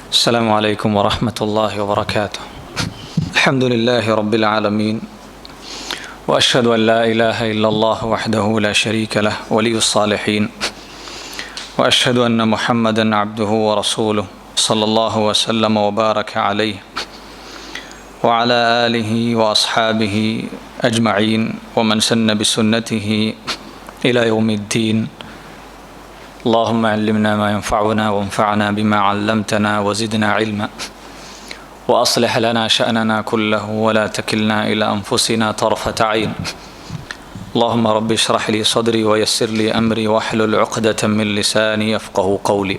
السلام عليكم ورحمة الله وبركاته. الحمد لله رب العالمين، وأشهد أن لا إله إلا الله وحده لا شريك له ولي الصالحين، وأشهد أن محمدا عبده ورسوله صلى الله وسلم وبارك عليه وعلى آله وأصحابه أجمعين ومن سن بسنته إلى يوم الدين. اللهم علمنا ما ينفعنا وانفعنا بما علمتنا وزدنا علما وأصلح لنا شأننا كله ولا تكلنا إلى أنفسنا طرفة عين. اللهم رب اشرح لي صدري ويسر لي أمري واحلل عقدة من لساني يفقهوا قولي.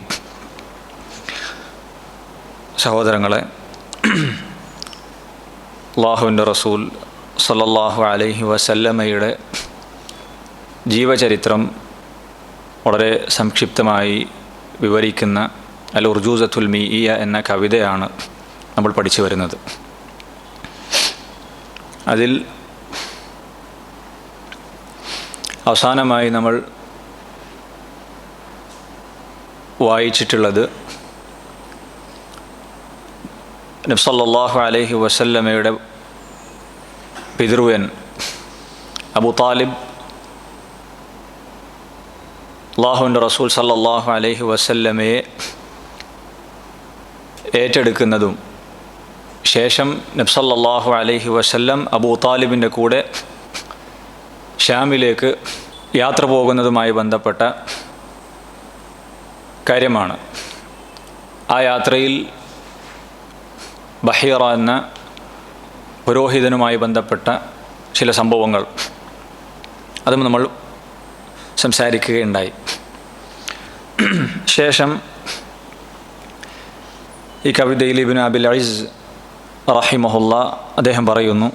സഹോദരങ്ങളെ, അല്ലാഹുവിൻ്റെ റസൂൽ സല്ലല്ലാഹു അലൈഹി വസല്ലമയുടെ ജീവചരിത്രം വളരെ സംക്ഷിപ്തമായി വിവരിക്കുന്ന അൽ ഉർജൂസത്തുൽ മീഇയ എന്ന കവിതയാണ് നമ്മൾ പഠിച്ചു വരുന്നത്. അതിൽ അവസാനമായി നമ്മൾ വായിച്ചിട്ടുള്ളത് നബി സല്ലല്ലാഹു അലൈഹി വസല്ലമയുടെ പിതൃവ്യൻ അബൂ താലിബ് അല്ലാഹുവിൻ്റെ റസൂൽ സല്ലല്ലാഹു അലൈഹി വസല്ലമയെ ഏറ്റെടുക്കുന്നതും ശേഷം നബി സല്ലല്ലാഹു അലൈഹി വസല്ലം അബൂ താലിബിൻ്റെ കൂടെ ഷാമിലേക്ക് യാത്ര പോകുന്നതുമായി ബന്ധപ്പെട്ട കാര്യമാണ്. ആ യാത്രയിൽ ബഹീറ എന്ന പുരോഹിതനുമായി ബന്ധപ്പെട്ട ചില സംഭവങ്ങൾ അതും നമ്മൾ സംസാരിക്കുകയുണ്ടായി. ശേഷം ഈ കവിതയിൽ ഇബ്നു അബിൽ ഇസ് റഹിമഹുല്ല അദ്ദേഹം പറയുന്നു,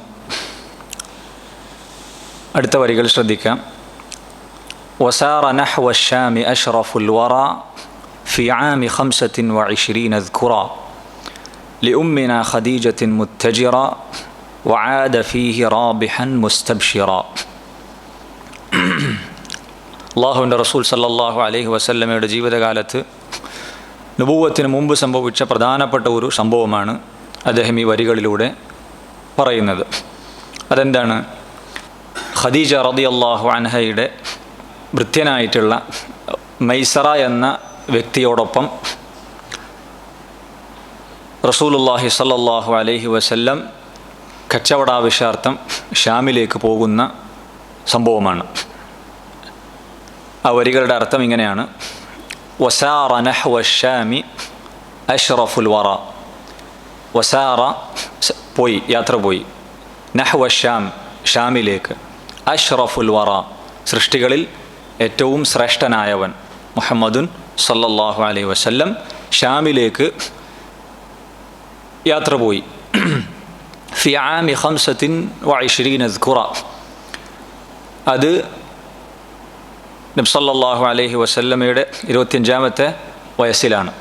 അടുത്ത വരികൾ ശ്രദ്ധിക്കാം. വസാറ നഹ്വ الشام أشرف الورى في عام 25 اذكرا لأمنا خديجة متجرا وعاد فيه رابحا مستبشرا. അല്ലാഹുവിൻ്റെ റസൂൽ സല്ലല്ലാഹു അലൈഹി വസല്ലമയുടെ ജീവിതകാലത്ത് നുബുവത്തിന് മുമ്പ് സംഭവിച്ച പ്രധാനപ്പെട്ട ഒരു സംഭവമാണ് അദ്ദേഹം ഈ വരികളിലൂടെ പറയുന്നത്. അതെന്താണ്? ഖദീജ റളിയല്ലാഹു അൻഹയുടെ ഭൃത്യനായിട്ടുള്ള മൈസറ എന്ന വ്യക്തിയോടൊപ്പം റസൂലുള്ളാഹി സല്ലല്ലാഹു അലൈഹി വസല്ലം കച്ചവടാവശ്യാർത്ഥം ഷാമിലേക്ക് പോകുന്ന സംഭവമാണ്. ആ വരികളുടെ അർത്ഥം ഇങ്ങനെയാണ്: വസാറ നഹ്വ الشാമി അഷ്റഫുൽ വറ. വസാറ പോയി, യാത്ര പോയി, നഹ്വ الشാം ഷാമിലേക്ക്, അഷ്റഫുൽ വറ സൃഷ്ടികളിൽ ഏറ്റവും ശ്രേഷ്ഠനായവൻ മുഹമ്മദുൻ സല്ലല്ലാഹു അലൈഹി വസല്ലം ഷാമിലേക്ക് യാത്ര പോയി. ഫി ആമി 25 അദ്കുറ. അത് നബി സല്ലല്ലാഹു അലൈഹി വസല്ലമയുടെ 25ാമത്തെ വയസ്സിലാണ്.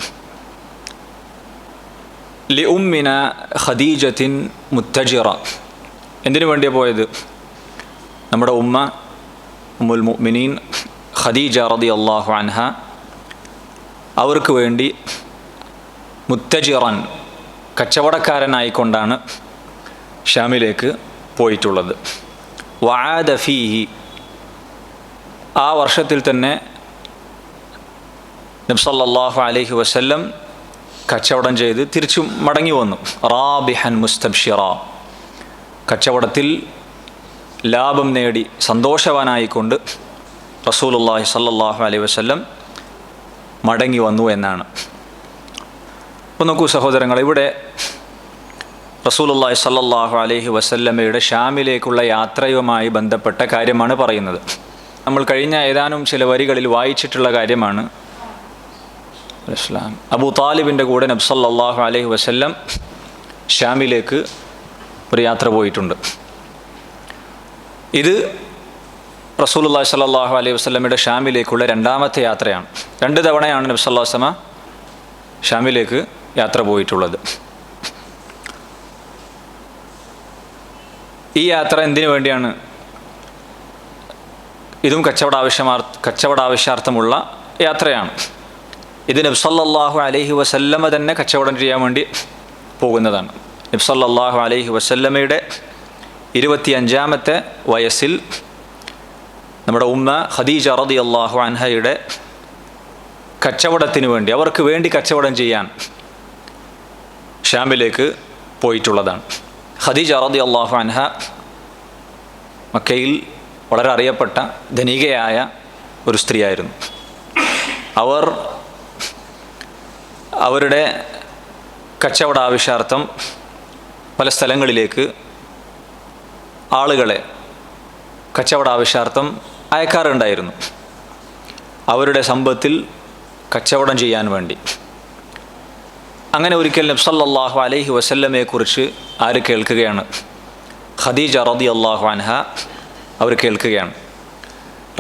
ലി ഉമ്മിന ഖദീജത്തിൻ മുത്തജിറ. എന്തിനു വേണ്ടിയാണ് പോയത്? നമ്മുടെ ഉമ്മ ഉമ്മുൽ മുഅ്മിനീൻ ഖദീജ റളിയല്ലാഹു അൻഹ അവർക്ക് വേണ്ടി മുത്തജിറൻ കച്ചവടക്കാരനായിക്കൊണ്ടാണ് ഷാമിലേക്ക് പോയിട്ടുള്ളത്. വആദ ഫീഹി. ആ വർഷത്തിൽ തന്നെ നബി സല്ലല്ലാഹു അലൈഹി വസല്ലം കച്ചവടം ചെയ്ത് തിരിച്ചു മടങ്ങി വന്നു. റാബിഹൻ മുസ്തബ്ഷിറ. കച്ചവടത്തിൽ ലാഭം നേടി സന്തോഷവാനായിക്കൊണ്ട് റസൂലുള്ളാഹി സല്ലല്ലാഹു അലൈഹി വസല്ലം മടങ്ങി വന്നു എന്നാണ്. അപ്പോൾ നോക്കൂ സഹോദരങ്ങൾ, ഇവിടെ റസൂലുള്ളാഹി സല്ലല്ലാഹു അലൈഹി വസല്ലമയുടെ ഷാമിലേക്കുള്ള യാത്രയുമായി ബന്ധപ്പെട്ട കാര്യമാണ് പറയുന്നത്. നമ്മൾ കഴിഞ്ഞ ഏതാനും ചില വരികളിൽ വായിച്ചിട്ടുള്ള കാര്യമാണ്. അബൂ താലിബിൻ്റെ കൂടെ നബി സല്ലല്ലാഹു അലൈഹി വസല്ലം ഷാമിലേക്ക് ഒരു യാത്ര പോയിട്ടുണ്ട്. ഇത് റസൂലുള്ളാഹി സ്വല്ലല്ലാഹു അലൈഹി വസല്ലമയുടെ ഷാമിലേക്കുള്ള 2ാമത്തെ യാത്രയാണ്. 2 തവണയാണ് നബി സല്ലല്ലാഹു അലൈഹി വസല്ലം ഷാമിലേക്ക് യാത്ര പോയിട്ടുള്ളത്. ഈ യാത്ര എന്തിനു വേണ്ടിയാണ്? ഇതും കച്ചവടാവശ്യാർത്ഥമുള്ള യാത്രയാണ്. ഇത് നബി സല്ലല്ലാഹു അലൈഹി വസല്ലമ തന്നെ കച്ചവടം ചെയ്യാൻ വേണ്ടി പോകുന്നതാണ്. നബി സല്ലല്ലാഹു അലൈഹി വസല്ലമയുടെ 25ാമത്തെ വയസ്സിൽ നമ്മുടെ ഉമ്മ ഖദീജ റളിയല്ലാഹു അൻഹയുടെ കച്ചവടത്തിന് വേണ്ടി, അവർക്ക് വേണ്ടി കച്ചവടം ചെയ്യാൻ ഷാമിലേക്ക് പോയിട്ടുള്ളതാണ്. ഖദീജ റളിയല്ലാഹു അൻഹ മക്കയിൽ വളരെ അറിയപ്പെട്ട ധനികയായ ഒരു സ്ത്രീയായിരുന്നു. അവർ അവരുടെ കച്ചവട ആവശ്യാർത്ഥം പല സ്ഥലങ്ങളിലേക്ക് ആളുകളെ കച്ചവട ആവശ്യാർത്ഥം അയക്കാറുണ്ടായിരുന്നു, അവരുടെ സമ്പത്തിൽ കച്ചവടം ചെയ്യാൻ വേണ്ടി. അങ്ങനെ ഒരിക്കൽ നബി സല്ലല്ലാഹു അലൈഹി വസല്ലമയെക്കുറിച്ച് ആര് കേൾക്കുകയാണ്? ഖദീജ റളിയല്ലാഹു അൻഹ അവർ കേൾക്കുകയാണ്.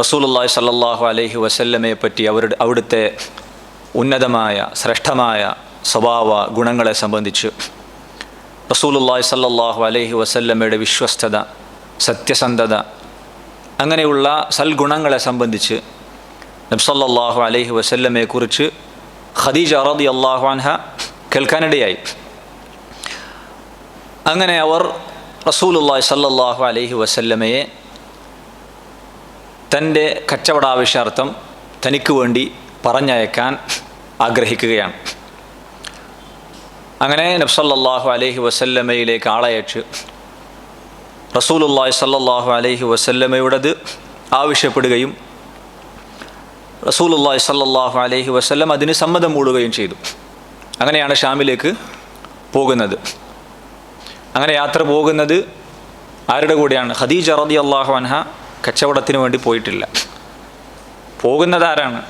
റസൂലുള്ളാഹി സ്വല്ലല്ലാഹു അലൈഹി വസല്ലമയെ പറ്റി അവിടുത്തെ ഉന്നതമായ ശ്രേഷ്ഠമായ സ്വഭാവ ഗുണങ്ങളെ സംബന്ധിച്ച്, റസൂലുള്ളാഹി സ്വല്ലല്ലാഹു അലൈഹി വസല്ലമയുടെ വിശ്വസ്തത, സത്യസന്ധത, അങ്ങനെയുള്ള സൽഗുണങ്ങളെ സംബന്ധിച്ച് നബി സല്ലല്ലാഹു അലൈഹി വസല്ലമയെക്കുറിച്ച് ഖദീജ റളിയല്ലാഹു അൻഹ കേൾക്കാനിടയായി. അങ്ങനെ അവർ റസൂലുള്ളാഹി സ്വല്ലല്ലാഹു അലൈഹി വസല്ലമയെ തൻ്റെ കച്ചവടാവശ്യാർത്ഥം തനിക്ക് വേണ്ടി പറഞ്ഞയക്കാൻ ആഗ്രഹിക്കുകയാണ്. അങ്ങനെ നബി സല്ലല്ലാഹു അലൈഹി വസല്ലമയിലേക്ക് ആളയച്ച് റസൂലുള്ളാഹി സ്വല്ലല്ലാഹു അലൈഹി വസല്ലമയോടത് ആവശ്യപ്പെടുകയും റസൂലുള്ളാഹി സ്വല്ലല്ലാഹു അലൈഹി വസല്ലം അതിന് സമ്മതം മൂടുകയും ചെയ്തു. അങ്ങനെയാണ് ഷാമിലേക്ക് പോകുന്നത്. അങ്ങനെ യാത്ര പോകുന്നത് ആരുടെ കൂടെയാണ്? ഖദീജ റളിയല്ലാഹു അൻഹ കച്ചവടത്തിന് വേണ്ടി പോയിട്ടില്ല. പോകുന്നത് ആരാണ്?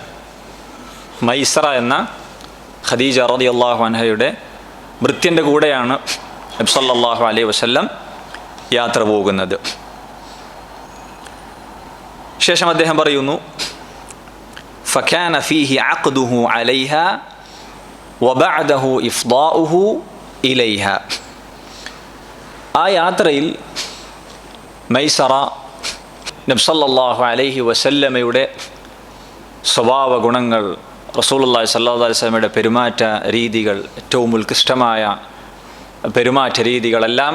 മൈസറ എന്ന ഖദീജ റളിയല്ലാഹു അൻഹയുടെ ഭൃത്യൻ്റെ കൂടെയാണ് നബി സല്ലല്ലാഹു അലൈഹി വസല്ലം യാത്ര പോകുന്നത്. ശേഷം അദ്ദേഹം പറയുന്നു, ഫകാന ഫീഹി അഖ്ദുഹു അലൈഹ വബഅദഹു ഇഫ്ദാഉഹു ഇലൈഹ. ആ യാത്രയിൽ മൈസറ നബി സല്ലല്ലാഹു അലൈഹി വസല്ലമയുടെ സ്വഭാവ ഗുണങ്ങൾ, റസൂലുള്ളാഹി സ്വല്ലല്ലാഹു അലൈഹി വസല്ലമയുടെ പെരുമാറ്റ രീതികൾ, ഏറ്റവും ഉത്കൃഷ്ടമായ പെരുമാറ്റ രീതികളെല്ലാം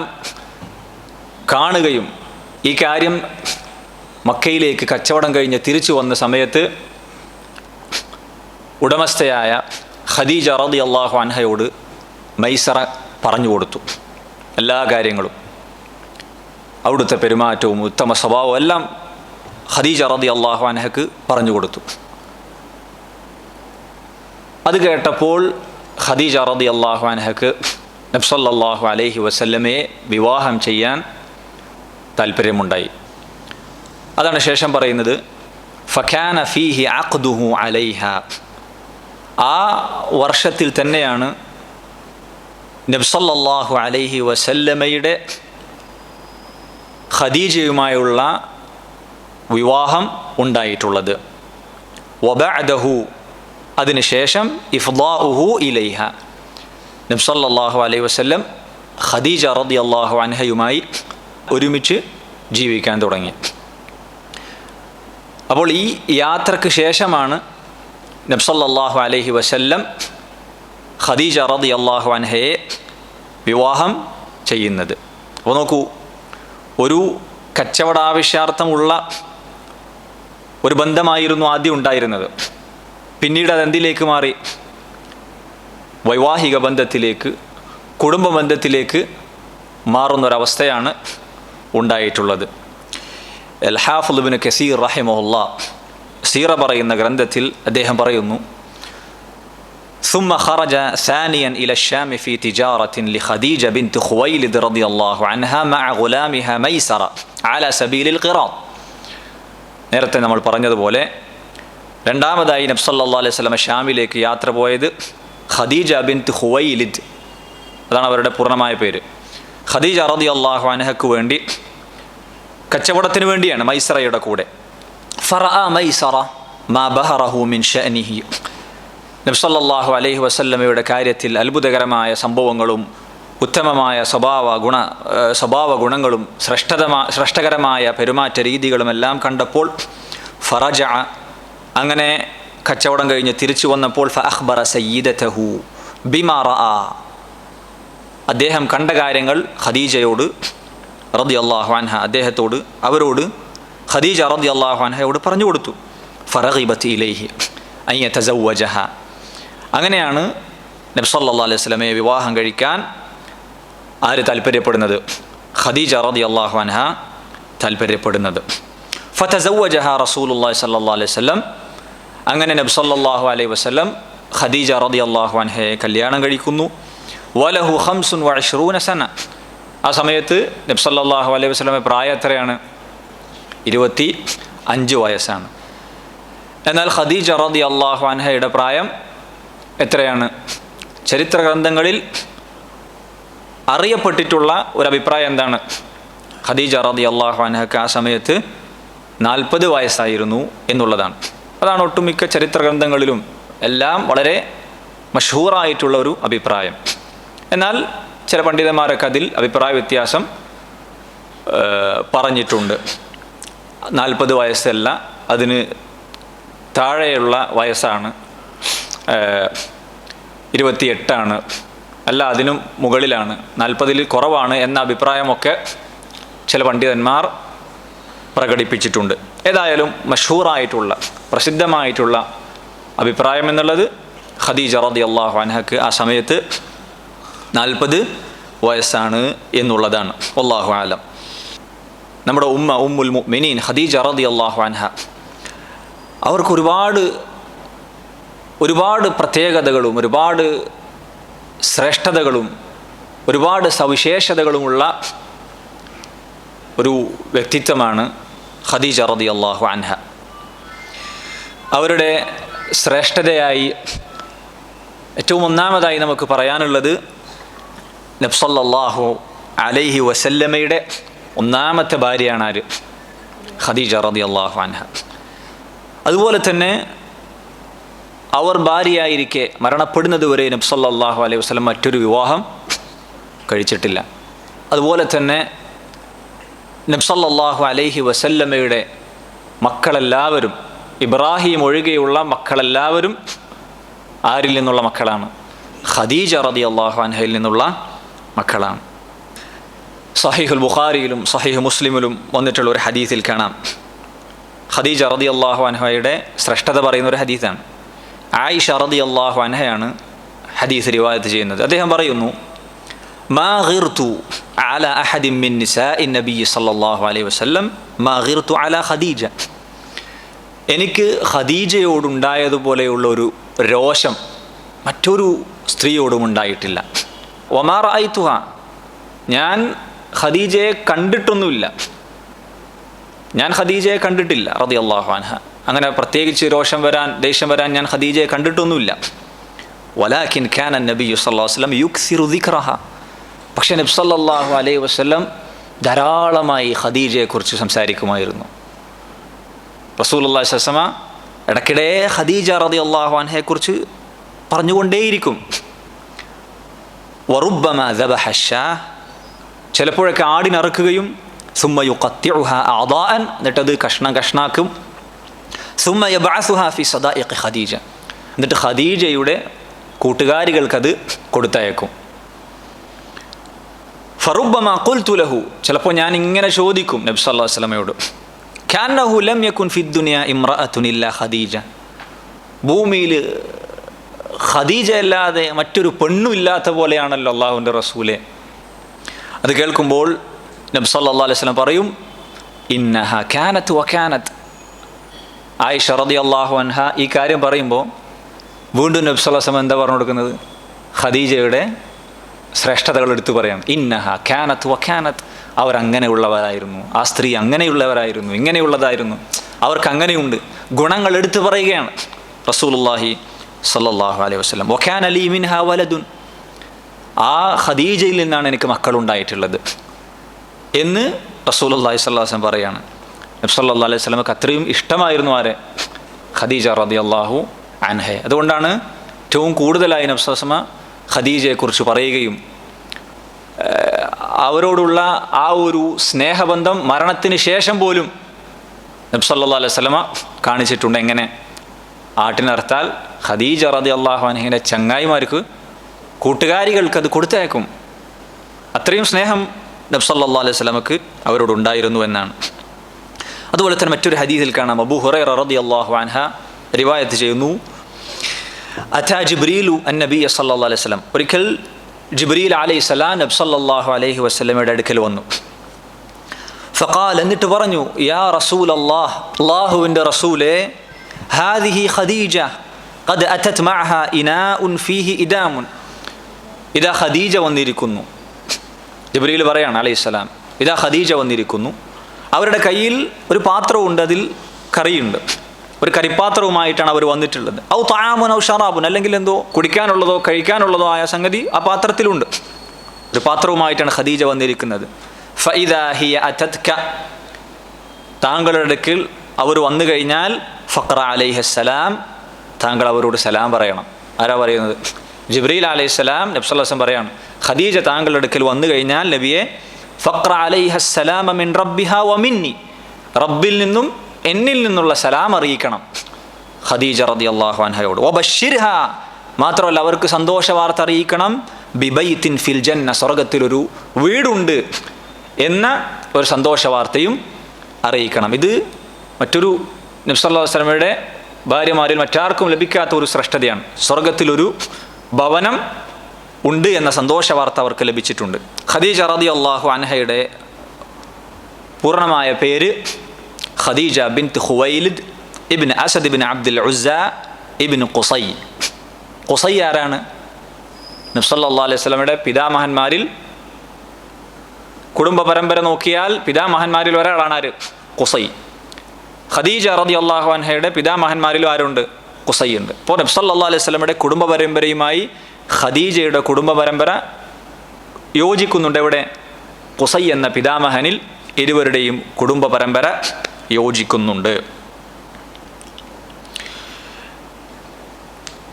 കാണുകയും ഈ കാര്യം മക്കയിലേക്ക് കച്ചവടം കഴിഞ്ഞ് തിരിച്ചു വന്ന സമയത്ത് ഉടമസ്ഥയായ ഖദീജ റളിയല്ലാഹു അൻഹയോട് മൈസറ പറഞ്ഞു കൊടുത്തു. എല്ലാ കാര്യങ്ങളും, അവിടുത്തെ പെരുമാറ്റവും ഉത്തമ സ്വഭാവവും എല്ലാം ഖദീജ റളിയല്ലാഹു അൻഹക്ക് പറഞ്ഞു കൊടുത്തു. അത് കേട്ടപ്പോൾ ഖദീജ റളിയല്ലാഹു അൻഹക്ക് നബി സല്ലല്ലാഹു അലൈഹി വസല്ലമയെ വിവാഹം ചെയ്യാൻ താല്പര്യമുണ്ടായി. അതാണ് ശേഷം പറയുന്നത്, ഫകാന ഫീഹി അഖ്ദുഹു അലൈഹ. ആ വർഷത്തിൽ തന്നെയാണ് നബി സല്ലല്ലാഹു അലൈഹി വസല്ലമയുടെ ഖദീജയുമായുള്ള വിവാഹം ഉണ്ടായിട്ടുള്ളത്. വബഅദഹു, അതിനുശേഷം ഇഫ്ദാഉഹു ഇലൈഹ, നബി സല്ലല്ലാഹു അലൈഹി വസല്ലം ഖദീജ റളിയല്ലാഹു അൻഹയുമായി ഒരുമിച്ച് ജീവിക്കാൻ തുടങ്ങി. അപ്പോൾ ഈ യാത്രക്ക് ശേഷമാണ് നബി സല്ലല്ലാഹു അലൈഹി വസല്ലം ഖദീജ റളിയല്ലാഹു അൻഹയെ വിവാഹം ചെയ്യുന്നത്. അപ്പോൾ നോക്കൂ, ഒരു കച്ചവടാവശ്യാർത്ഥമുള്ള ഒരു ബന്ധമായിരുന്നു ആദ്യം ഉണ്ടായിരുന്നത്. പിന്നീട് അതെന്തിലേക്ക് മാറി? വൈവാഹിക ബന്ധത്തിലേക്ക്, കുടുംബ ബന്ധത്തിലേക്ക് മാറുന്നൊരവസ്ഥയാണ് ഉണ്ടായിട്ടുള്ളത്. അൽ ഹാഫിദ് ഇബ്നു കസീർ റഹിമഹുല്ലാഹ് സീറ പറയുന്ന ഗ്രന്ഥത്തിൽ അദ്ദേഹം പറയുന്നു, ثم خرج ثانيا إلى الشام في تجارة لخديجة بنت خويلد رضي الله عنها مع غلامها ميسرة على سبيل القراض. നേരത്തെ നമ്മൾ പറഞ്ഞതുപോലെ രണ്ടാമതായി നബി സല്ലല്ലാഹു അലൈഹി വസല്ലം ഷാമിലേക്ക് യാത്ര പോയത് ഖദീജ ബിൻത് ഖുവൈലിദ്, അതാണ് അവരുടെ പൂർണ്ണമായ പേര്. ഖദീജ റളിയല്ലാഹു അൻഹയ്ക്ക് വേണ്ടി കച്ചവടത്തിന് വേണ്ടിയാണ് മൈസറയുടെ കൂടെ. ഫറഅ മൈസറ മാ ബഹറഹു മിൻ ശഅനിഹി. നബി സല്ലല്ലാഹു അലൈഹി വസല്ലമയുടെ കാര്യത്തിൽ അത്ഭുതകരമായ സംഭവങ്ങളും ഉത്തമമായ സ്വഭാവ ഗുണങ്ങളും ശ്രേഷ്ഠകരമായ പെരുമാറ്റ രീതികളുമെല്ലാം കണ്ടപ്പോൾ ഫറജഅ, അങ്ങനെ കച്ചവടം കഴിഞ്ഞ് തിരിച്ചു വന്നപ്പോൾ ഫഅഖ്ബറ സയ്യിദതഹു ബിമാ റആ, അദ്ദേഹം കണ്ട കാര്യങ്ങൾ ഖദീജയോട് റളിയല്ലാഹു അൻഹ അവരോട് ഖദീജ റളിയല്ലാഹു അൻഹയോട് പറഞ്ഞു കൊടുത്തു. ഫറഗിബത് ഇലൈഹി അൻ യതസവ്വജഹ, അങ്ങനെയാണ് നബി സല്ലല്ലാഹു അലൈഹി വസല്ലമയെ വിവാഹം കഴിക്കാൻ ആര് താല്പര്യപ്പെടുന്നത്? ഖദീജ റളിയല്ലാഹു അൻഹ താല്പര്യപ്പെടുന്നത്. ഫതസവ്വജഹ റസൂലുള്ളാഹി സ്വല്ലല്ലാഹു അലൈഹി വസല്ലം, അങ്ങനെ നബി സല്ലല്ലാഹു അലൈഹി വസല്ലം ഖദീജ റളിയല്ലാഹു അൻഹയെ കല്യാണം കഴിക്കുന്നു. വലഹു 25 സന, ആ സമയത്ത് നബി സല്ലല്ലാഹു അലൈഹി വസല്ലമയുടെ പ്രായം എത്രയാണ്? 25 വയസ്സാണ്. എന്നാൽ ഖദീജ റളിയല്ലാഹു അൻഹയുടെ പ്രായം എത്രയാണ്? ചരിത്ര ഗ്രന്ഥങ്ങളിൽ അറിയപ്പെട്ടിട്ടുള്ള ഒരു അഭിപ്രായം എന്താണ്? ഖദീജ റളിയല്ലാഹു അൻഹക്ക് ആ സമയത്ത് 40 വയസ്സായിരുന്നു എന്നുള്ളതാണ്. അതാണ് ഒട്ടുമിക്ക ചരിത്ര ഗ്രന്ഥങ്ങളിലും എല്ലാം വളരെ മഷ്ഹൂറായിട്ടുള്ള ഒരു അഭിപ്രായം. എന്നാൽ ചില പണ്ഡിതന്മാരൊക്കെ അതിൽ അഭിപ്രായ വ്യത്യാസം പറഞ്ഞിട്ടുണ്ട്. 40 വയസ്സല്ല, അതിന് താഴെയുള്ള വയസ്സാണ്, 28 അല്ല അതിനും മുകളിലാണ്, 40 കുറവാണ് എന്ന അഭിപ്രായമൊക്കെ ചില പണ്ഡിതന്മാർ പ്രകടിപ്പിച്ചിട്ടുണ്ട്. ഏതായാലും മഷ്ഹൂറായിട്ടുള്ള പ്രസിദ്ധമായിട്ടുള്ള അഭിപ്രായം എന്നുള്ളത് ഖദീജ റളിയല്ലാഹു അൻഹക്ക് ആ സമയത്ത് 40 വയസ്സാണ് എന്നുള്ളതാണ്. വല്ലാഹു അലം. നമ്മുടെ ഉമ്മുൽ മുഅ്മിനീൻ ഖദീജ റളിയല്ലാഹു അൻഹ, അവർക്ക് ഒരുപാട് പ്രത്യേകതകളും ഒരുപാട് ശ്രേഷ്ഠതകളും ഒരുപാട് സവിശേഷതകളുമുള്ള ഒരു വ്യക്തിത്വമാണ് ഖദീജ റളിയല്ലാഹു അൻഹ. അവരുടെ ശ്രേഷ്ഠതയായി ഏറ്റവും ഒന്നാമതായി നമുക്ക് പറയാനുള്ളത് നബി സല്ലല്ലാഹു അലൈഹി വസല്ലമയുടെ ഒന്നാമത്തെ ഭാര്യയാണ് ആര്? ഖദീജ റളിയല്ലാഹു അൻഹ. അതുപോലെ തന്നെ അവർ ഭാര്യയായിരിക്കെ മരണപ്പെടുന്നത് വരെ നബി സല്ലല്ലാഹു അലൈഹി വസല്ലം മറ്റൊരു വിവാഹം കഴിച്ചിട്ടില്ല. അതുപോലെ തന്നെ നബി സല്ലല്ലാഹു അലൈഹി വസല്ലമയുടെ മക്കളെല്ലാവരും, ഇബ്രാഹിം ഒഴികെയുള്ള മക്കളെല്ലാവരും ആരിൽ നിന്നുള്ള മക്കളാണ്? ഖദീജ റളിയല്ലാഹു അൻഹയിൽ നിന്നുള്ള മക്കളാണ്. സഹീഹുൽ ബുഖാരിയിലും സഹീഹ് മുസ്ലിമിലും വന്നിട്ടുള്ള ഒരു ഹദീസിൽ കാണാം, ഖദീജ റളിയല്ലാഹു അൻഹയുടെ ശ്രേഷ്ഠത പറയുന്ന ഒരു ഹദീസാണ്. ആയിഷ റളിയല്ലാഹു അൻഹയാണ് ഹദീസ് റിവായത്ത് ചെയ്യുന്നത്. അദ്ദേഹം പറയുന്നു, മാ ഗിർതു അലാ അഹദിൻ മിൻ നിസാഇ നബി സല്ലല്ലാഹു അലൈഹി വസല്ലം മാ ഗിർതു അലാ ഖദീജ, എനിക്ക് ഖദീജയോടുണ്ടായതുപോലെയുള്ള ഒരു രോഷം മറ്റൊരു സ്ത്രീയോടും ഉണ്ടായിട്ടില്ല. വമാ റഅയ്തുഹ, ഞാൻ ഖദീജയെ കണ്ടിട്ടൊന്നുമില്ല, ഞാൻ ഖദീജയെ കണ്ടിട്ടില്ല റളിയല്ലാഹു അൻഹ. അങ്ങനെ പ്രത്യേകിച്ച് രോഷം വരാൻ, ദേഷ്യം വരാൻ ഞാൻ ഖദീജയെ കണ്ടിട്ടൊന്നുമില്ല. വലാകിൻ കാന നബിയ്യു സല്ലല്ലാഹു അലൈഹി വസല്ലം യുക്സിറു ദിക്റഹ, പക്ഷേ നബി സല്ലല്ലാഹു അലൈഹി വസല്ലം ധാരാളമായി ഖദീജയെക്കുറിച്ച് സംസാരിക്കുമായിരുന്നു. റസൂലുള്ളാഹി സ്വല്ലല്ലാഹു അലൈഹി വസല്ലം ഇടയ്ക്കിടെ ഖദീജ റളിയല്ലാഹു അൻഹയെക്കുറിച്ച് പറഞ്ഞുകൊണ്ടേയിരിക്കും. വറുബ്ബമാ ദബഹ അശ്ശാഹ്, ചിലപ്പോഴൊക്കെ ആടിനറുക്കുകയും സുമ്മ യുഖത്തിഉഹ അഅദാഅൻ, എന്നിട്ടത് കഷ്ണാക്കും. സുമ്മ യബ്അസുഹ ഫി സദാഇഖി ഖദീജ, എന്നിട്ട് ഖദീജയുടെ കൂട്ടുകാരികൾക്കത് കൊടുത്തയക്കും. ഫറുബ്ബമാ ഖുൽതു ലഹു, ചിലപ്പോൾ ഞാൻ ഇങ്ങനെ ചോദിക്കും നബി സല്ലല്ലാഹു അലൈഹി വസല്ലമയോട്, കാന്നഹു ലം യകുൻ ഫിദ്ദുനിയ ഇംറഅത്തുൻ ഇല്ലാ ഖദീജ, ഭൂമിയിൽ ഖദീജ അല്ലാതെ മറ്റൊരു പെണ്ണും ഇല്ലാത്ത പോലെയാണല്ലോ അള്ളാഹുവിൻ്റെ റസൂലെ. അത് കേൾക്കുമ്പോൾ നബി സല്ലല്ലാഹു അലൈഹി വസല്ലം പറയും, ഇന്നഹ കാനത് വകാനത്. ആയിഷ റളിയല്ലാഹു അൻഹ ഈ കാര്യം പറയുമ്പോൾ വീണ്ടും നബി സല്ലല്ലാഹു അലൈഹി വസല്ലം എന്താ പറഞ്ഞു കൊടുക്കുന്നത്? ഖദീജയുടെ ശ്രേഷ്ഠതകൾ എടുത്തു പറയാണ്. ഇന്നഹ കാനത് വകാനത്, അവരങ്ങനെയുള്ളവരായിരുന്നു, ആ സ്ത്രീ അങ്ങനെയുള്ളവരായിരുന്നു, ഇങ്ങനെയുള്ളതായിരുന്നു, അവർക്ക് അങ്ങനെയുണ്ട്, ഗുണങ്ങൾ എടുത്തു പറയുകയാണ് റസൂലുള്ളാഹി സല്ലല്ലാഹു അലൈഹി വസല്ലം. വകാന ലീ മിൻഹാ വലദുൻ, ആ ഖദീജയിൽ നിന്നാണ് എനിക്ക് മക്കളുണ്ടായിട്ടുള്ളത് എന്ന് റസൂലുള്ളാഹി സ്വല്ലല്ലാഹു അലൈഹി വസല്ലം പറയാണ്. നബി സല്ലല്ലാഹു അലൈഹി വസല്ലമക്ക് അത്രയും ഇഷ്ടമായിരുന്നു ആരെ? ഖദീജ റളിയല്ലാഹു അൻഹയെ. അതുകൊണ്ടാണ് ഏറ്റവും കൂടുതലായി നബി സല്ലല്ലാഹു അലൈഹി വസല്ലം ഖദീജയെക്കുറിച്ച് പറയുകയും അവരോടുള്ള ആ ഒരു സ്നേഹബന്ധം മരണത്തിന് ശേഷം പോലും നബി സല്ലല്ലാഹു അലൈഹി വസല്ലമ കാണിച്ചിട്ടുണ്ട്. എങ്ങനെ? ആട്ടിനർത്താൽ ഖദീജ റളിയല്ലാഹു അൻഹയുടെ ചങ്ങായിമാർക്ക്, കൂട്ടുകാരികൾക്ക് അത് കൊടുത്തയക്കും. അത്രയും സ്നേഹം നബി സല്ലല്ലാഹു അലൈഹി വസല്ലമക്ക് അവരോടുണ്ടായിരുന്നു എന്നാണ്. അതുപോലെ തന്നെ മറ്റൊരു ഹദീസിൽ കാണാം, അബൂ ഹുറൈറ റളിയല്ലാഹു അൻഹ റിവായത്ത് ചെയ്യുന്നു, അതാ ജിബ്രീലു അന്നബിയ സല്ലല്ലാഹു അലൈഹി വസല്ലം, ഒരിക്കൽ ജിബ്രീൽ അലൈഹിസ്സലാം നബി സല്ലല്ലാഹു അലൈഹി വസല്ലമയുടെ അടുക്കൽ വന്നു. ഫഖാൽ, എന്നിട്ട് പറഞ്ഞു, യാ റസൂലല്ലാഹ്, അല്ലാഹുവിൻ്റെ റസൂലേ, ഹാദിഹി ഖദീജ ഖദ് അതത് മഅഹ ഇനാഉൻ ഫീഹി ഇദാമുൻ. ഇതാ ഖദീജ വന്നിരിക്കുന്നു. ജിബ്രീൽ പറയാണ് അലൈഹിസ്സലാം, ഇതാ ഖദീജ വന്നിരിക്കുന്നു. അവരുടെ കയ്യിൽ ഒരു പാത്രമുണ്ട്, അതിൽ കറിയുണ്ട്. ഒരു കരിപ്പാത്രവുമായിട്ടാണ് അവർ വന്നിട്ടുള്ളത്. ഔ തആമുൻ ഔ ഷറാബുൻ, അല്ലെങ്കിൽ എന്തോ കുടിക്കാനുള്ളതോ കഴിക്കാനുള്ളതോ ആയ സംഗതി ആ പാത്രത്തിലുണ്ട്. ഒരു പാത്രവുമായിട്ടാണ് ഖദീജ വന്നിരിക്കുന്നത്. ഫഇദാ ഹിയ അതത്ക, താങ്കളുടെ അടുക്കൽ അവർ വന്നു കഴിഞ്ഞാൽ, ഫഖ്റ അലൈഹിസ്സലാം, താങ്കൾ അവരോട് സലാം പറയണം. ആരാ പറയുന്നത്? ജിബ്രീൽ അലൈഹിസ്സലാം നബി സല്ലല്ലാഹു അലൈഹി വസല്ലം പറയാണ്, ഖദീജ താങ്കളുടെ അടുക്കൽ വന്നു കഴിഞ്ഞാൽ നബിയെ, ഫഖ്റ അലൈഹിസ്സലാമ മിൻ റബ്ബിഹാ വ മിന്നി, റബ്ബിൽ നിന്നും എന്നിൽ നിന്നുള്ള സലാം അറിയിക്കണം ഖദീജ റളിയല്ലാഹു അൻഹയോട്. വബശ്ശിർഹാ, മാത്രമല്ല അവർക്ക് സന്തോഷ വാർത്ത അറിയിക്കണം, ബിബൈത്തിൻ ഫിൽ ജന്ന, സ്വർഗത്തിലൊരു വീടുണ്ട് എന്ന ഒരു സന്തോഷ വാർത്തയും അറിയിക്കണം. ഇത് മറ്റൊരു നബി സല്ലല്ലാഹു അലൈഹി വസല്ലമയുടെ ഭാര്യമാരിൽ മറ്റാർക്കും ലഭിക്കാത്ത ഒരു ശ്രേഷ്ഠതയാണ്. സ്വർഗത്തിലൊരു ഭവനം ഉണ്ട് എന്ന സന്തോഷ വാർത്ത അവർക്ക് ലഭിച്ചിട്ടുണ്ട്. ഖദീജ റളിയല്ലാഹു അൻഹയുടെ പൂർണ്ണമായ പേര് ഖദീജ ബിൻത് ഖുവൈലിദ് ഇബ്ൻ അസദ് ഇബ്ൻ അബ്ദുൽ ഉസ്സ ഇബ്ൻ ഖുസൈ. ഖുസൈ ആരാണ്? നബി സല്ലല്ലാഹു അലൈഹി വസല്ലമയുടെ പിതാമഹന്മാരിൽ കുടുംബ പരമ്പര നോക്കിയാൽ പിതാമഹന്മാരിൽ ഒരാളാണ് ആര്? ഖുസൈ. ഖദീജ റളിയല്ലാഹു അൻഹയുടെ പിതാമഹന്മാരിലും ആരുണ്ട്? ഖുസൈ ഉണ്ട്. അപ്പോൾ നബി സല്ലല്ലാഹു അലൈഹി വസല്ലമയുടെ കുടുംബ പരമ്പരയുമായി ഖദീജയുടെ കുടുംബ പരമ്പര യോജിക്കുന്നുണ്ട്. എവിടെ? ഖുസൈ എന്ന പിതാമഹനിൽ ഇരുവരുടെയും കുടുംബ പരമ്പര യോജിക്കുന്നുണ്ട്.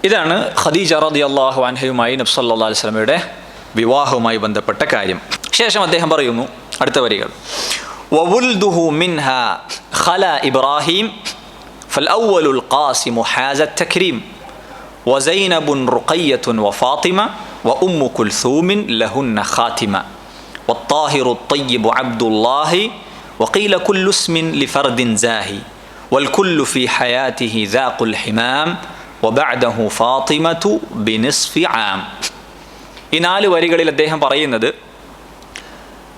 ഇതാണ് ഖദീജ റളിയല്ലാഹു അൻഹയുമായി നബി സല്ലല്ലാഹു അലൈഹി വസല്ലമയുടെ വിവാഹവുമായി ബന്ധപ്പെട്ട കാര്യം. ശേഷം അദ്ദേഹം പറയുന്നു, അടുത്ത വരികൾ, വവുൽദുഹു മിൻഹാ ഖല ഇബ്രാഹിം ഫൽഅവ്വലുൽ ഖാസിമു ഹാസ തക്രീം വസൈനബുൻ റുഖയ്യത്തുൻ വഫാത്തിമ വഉമ്മു കുൽസൂമിൻ ലഹുന്ന ഖാതിമ വത്താഹിറു ത്വയ്യിബു അബ്ദുല്ലാഹി വഖീല കുല്ലു ഇസ്മിൻ ലിഫർദിൻ സാഹി വൽകുല്ലു ഫീ ഹയാതിഹി ദാഖുൽ ഹിമാം വബഅദഹു ഫാത്തിമതു ബിനിസ്ഫി ആം. ഈ 4 വരികളിൽ അദ്ദേഹം പറയുന്നത്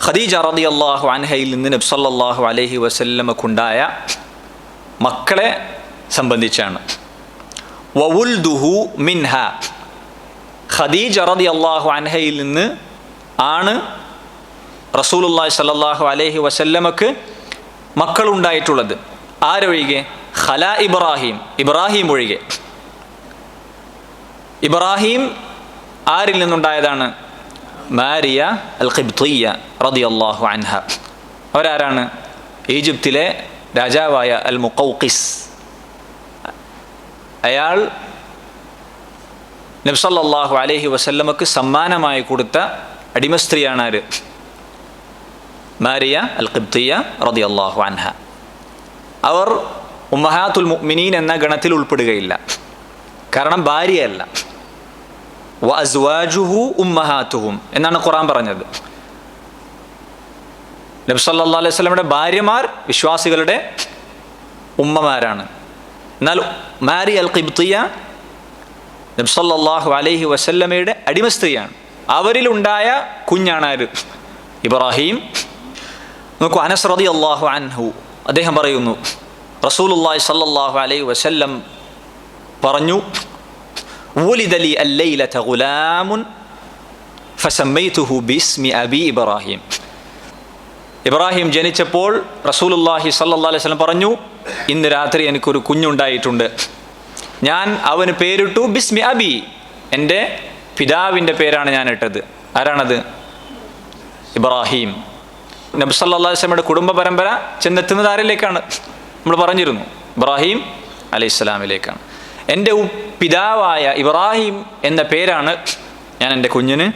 ഖദീജ റളിയല്ലാഹു അൻഹയിൽ നിന്ന് നബി സല്ലല്ലാഹു അലൈഹി വസല്ലമക്കുണ്ടായ മക്കളെ സംബന്ധിച്ചാണ്. വവുൽദുഹു മിൻഹ, ഖദീജ റളിയല്ലാഹു അൻഹയിൽ നിന്ന് ആണ് റസൂലുള്ളാഹി സ്വല്ലല്ലാഹു അലൈഹി വസല്ലമക്ക് മക്കളുണ്ടായിട്ടുള്ളത്. ആരൊഴികെ? ഖല ഇബ്രാഹിം, ഇബ്രാഹിം ഒഴികെ. ഇബ്രാഹിം ആരിൽ നിന്നുണ്ടായതാണ്? മാരിയ അൽ ഖിബ്തിയ്യ റളിയല്ലാഹു അൻഹ. അവരാരാണ്? ഈജിപ്തിലെ രാജാവായ അൽ മുഖൗഖിസ്. അയാൾ നബി സല്ലല്ലാഹു അലൈഹി വസല്ലമക്ക് സമ്മാനമായി കൊടുത്ത അടിമ സ്ത്രീയാണ് ആര്? മാരിയ അൽ ഖിബ്തിയ്യ റളിയല്ലാഹു അൻഹ. അവർ ഉമ്മഹാത്തുൽ മുഅ്മിനീൻ എന്ന ഗണത്തിൽ ഉൾപ്പെടുകയില്ല, കാരണം ഭാര്യയല്ല. വ അസ്വാജുഹു ഉമ്മഹാത്തുഹും എന്നാണ് ഖുർആൻ പറഞ്ഞത്. നബി സല്ലല്ലാഹു അലൈഹി വസല്ലമയുടെ ഭാര്യമാർ വിശ്വാസികളുടെ ഉമ്മമാരാണ്. എന്നാൽ മാരി അൽ ഖിബ്തിയ്യ നബി സല്ലല്ലാഹു അലൈഹി വസല്ലമയുടെ അടിമ സ്ത്രീയാണ്. അവരിലുണ്ടായ കുഞ്ഞാണ് ആര്? ഇബ്രാഹിം. നോക്കൂ, അനസ് റളിയല്ലാഹു അൻഹു അദ്ദേഹം പറയുന്നു, റസൂലുള്ളാഹി സ്വല്ലല്ലാഹു അലൈഹി വസല്ലം പറഞ്ഞു, വുലിദ ലി അല്ലൈലത ഗുലാമുൻ ഫസമ്മൈതുഹു ബിസ്മി അബി ഇബ്രാഹിം. ഇബ്രാഹിം ജനിച്ചപ്പോൾ റസൂലുള്ളാഹി സ്വല്ലല്ലാഹു അലൈഹി വസല്ലം പറഞ്ഞു, ഇന്ന് രാത്രി എനിക്കൊരു കുഞ്ഞുണ്ടായിട്ടുണ്ട്, ഞാൻ അവന് പേരിട്ടു ബിസ്മി അബി, എൻ്റെ പിതാവിൻ്റെ പേരാണ് ഞാൻ ഇട്ടത്. ആരാണത്? ഇബ്രാഹിം. നബി സല്ലല്ലാഹു അലൈഹി വസല്ലമയുടെ കുടുംബ പരമ്പര ചെന്നെത്തുന്നത് ആരിലേക്കാണ്? നമ്മൾ പറഞ്ഞിരുന്നു, ഇബ്രാഹിം അലൈഹിസ്സലാമിലേക്കാണ്. എൻ്റെ പിതാവായ ഇബ്രാഹിം എന്ന പേരാണ് ഞാൻ എൻ്റെ കുഞ്ഞിന്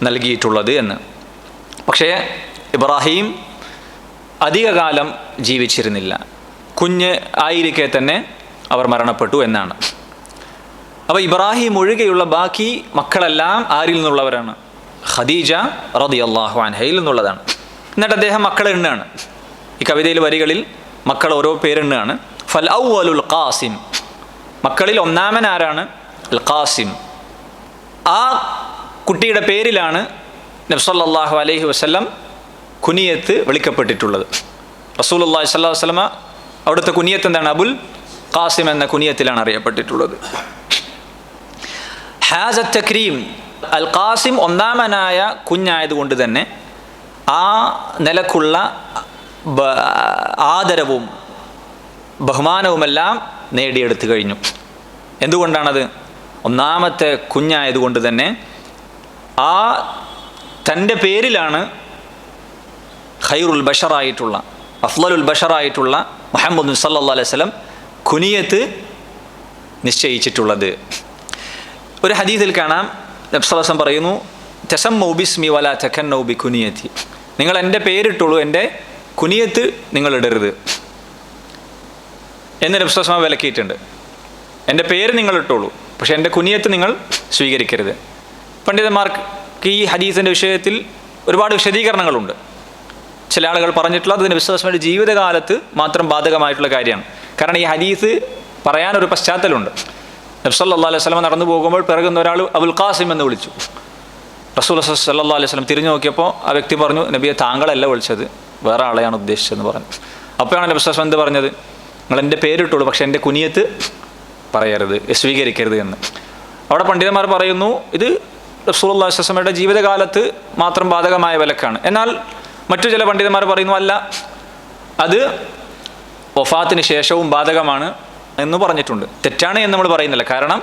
നൽകിയിട്ടുള്ളത് എന്ന്. പക്ഷേ ഇബ്രാഹിം അധികകാലം ജീവിച്ചിരുന്നില്ല. കുഞ്ഞ് ആയിരിക്കെ തന്നെ അവർ മരണപ്പെട്ടു എന്നാണ്. അപ്പോൾ ഇബ്രാഹിം ഒഴികെയുള്ള ബാക്കി മക്കളെല്ലാം ആരിൽ നിന്നുള്ളവരാണ്? ഖദീജ റളിയല്ലാഹു അൻഹയിൽ നിന്നുള്ളതാണ്. എന്നിട്ട് അദ്ദേഹം മക്കളെ എണ്ണാണ്. ഈ കവിതയിൽ വരികളിൽ മക്കൾ ഓരോ പേരെണ്ണാണ്. ഫൽ ഔവലുൽ ഖാസിം, മക്കളിൽ ഒന്നാമൻ ആരാണ്? അൽ ഖാസിം. ആ കുട്ടിയുടെ പേരിലാണ് നബി സല്ലല്ലാഹു അലൈഹി വസല്ലം കുനിയത്ത് വിളിക്കപ്പെട്ടിട്ടുള്ളത്. റസൂലുള്ളാഹി സ്വല്ലല്ലാഹു അലൈഹി വസല്ലമ അവിടുത്തെ കുനിയത്ത് എന്താണ്? അബുൽ ഖാസിം എന്ന കുനിയത്തിലാണ് അറിയപ്പെട്ടിട്ടുള്ളത്. ഹാസ തക്രീം, അൽ ഖാസിം ഒന്നാമനായ കുഞ്ഞായതുകൊണ്ട് തന്നെ ആ നിലക്കുള്ള ആദരവും ബഹുമാനവുമെല്ലാം നേടിയെടുത്തു കഴിഞ്ഞു. എന്തുകൊണ്ടാണത്? ഒന്നാമത്തെ കുഞ്ഞായതുകൊണ്ട് തന്നെ ആ തൻ്റെ പേരിലാണ് ഖൈറുൽ ബഷറായിട്ടുള്ള, അഫ്ളലുൽ ബഷറായിട്ടുള്ള മുഹമ്മദ് സല്ലല്ലാഹു അലൈഹി വസല്ലം കുനിയത്ത് നിശ്ചയിച്ചിട്ടുള്ളത്. ഒരു ഹദീസിൽ കാണാം, നബി സല്ലല്ലാഹു അലൈഹി വസല്ലം പറയുന്നു, തസമ്മു ബിസ്മി വലാ തകന്നൗ ബികുനിയതി, നിങ്ങൾ എൻ്റെ പേരിട്ടുള്ളൂ, എൻ്റെ കുനിയത്ത് നിങ്ങൾ ഇടരുത് എന്ന് നബി സല്ലല്ലാഹു അലൈഹി വസല്ലം വിലക്കിയിട്ടുണ്ട്. എൻ്റെ പേര് നിങ്ങൾ ഇട്ടോളൂ, പക്ഷേ എൻ്റെ കുനിയത്ത് നിങ്ങൾ സ്വീകരിക്കരുത്. പണ്ഡിതന്മാർക്ക് ഈ ഹദീസിൻ്റെ വിഷയത്തിൽ ഒരുപാട് വിശദീകരണങ്ങളുണ്ട്. ചില ആളുകൾ പറഞ്ഞിട്ടുള്ളത് നബി സല്ലല്ലാഹു അലൈഹി വസല്ലമയുടെ ജീവിതകാലത്ത് മാത്രം ബാധകമായിട്ടുള്ള കാര്യമാണ്. കാരണം ഈ ഹദീസ് പറയാനൊരു പശ്ചാത്തലമുണ്ട്. നബി സല്ലല്ലാഹു അലൈഹി വസല്ലം നടന്നു പോകുമ്പോൾ പിറകുന്ന ഒരാൾ അബുൽ ഖാസിം എന്ന് വിളിച്ചു. റസൂൽ സല്ലല്ലാഹു അലൈഹി വസല്ലം തിരിഞ്ഞു നോക്കിയപ്പോൾ ആ വ്യക്തി പറഞ്ഞു, നബിയെ താങ്കളല്ല വിളിച്ചത്, വേറെ ആളെയാണ് ഉദ്ദേശിച്ചതെന്ന് പറഞ്ഞു. അപ്പോഴാണ് നബി സല്ലല്ലാഹു അലൈഹി വസല്ലം എന്ത് പറഞ്ഞത്? നിങ്ങൾ എൻ്റെ പേരിട്ടുള്ളൂ, പക്ഷേ എൻ്റെ കുനിയത്ത് പറയരുത്, സ്വീകരിക്കരുത് എന്ന്. അവിടെ പണ്ഡിതന്മാർ പറയുന്നു ഇത് റസൂലുള്ളാഹി സ്വല്ലല്ലാഹു അലൈഹി വസല്ലമയുടെ ജീവിതകാലത്ത് മാത്രം ബാധകമായ വിലക്കാണ്. എന്നാൽ മറ്റു ചില പണ്ഡിതന്മാർ പറയുന്നു അല്ല, അത് വഫാത്തിന് ശേഷവും ബാധകമാണ് എന്ന് പറഞ്ഞിട്ടുണ്ട്. തെറ്റാണ് എന്ന് നമ്മൾ പറയുന്നില്ല. കാരണം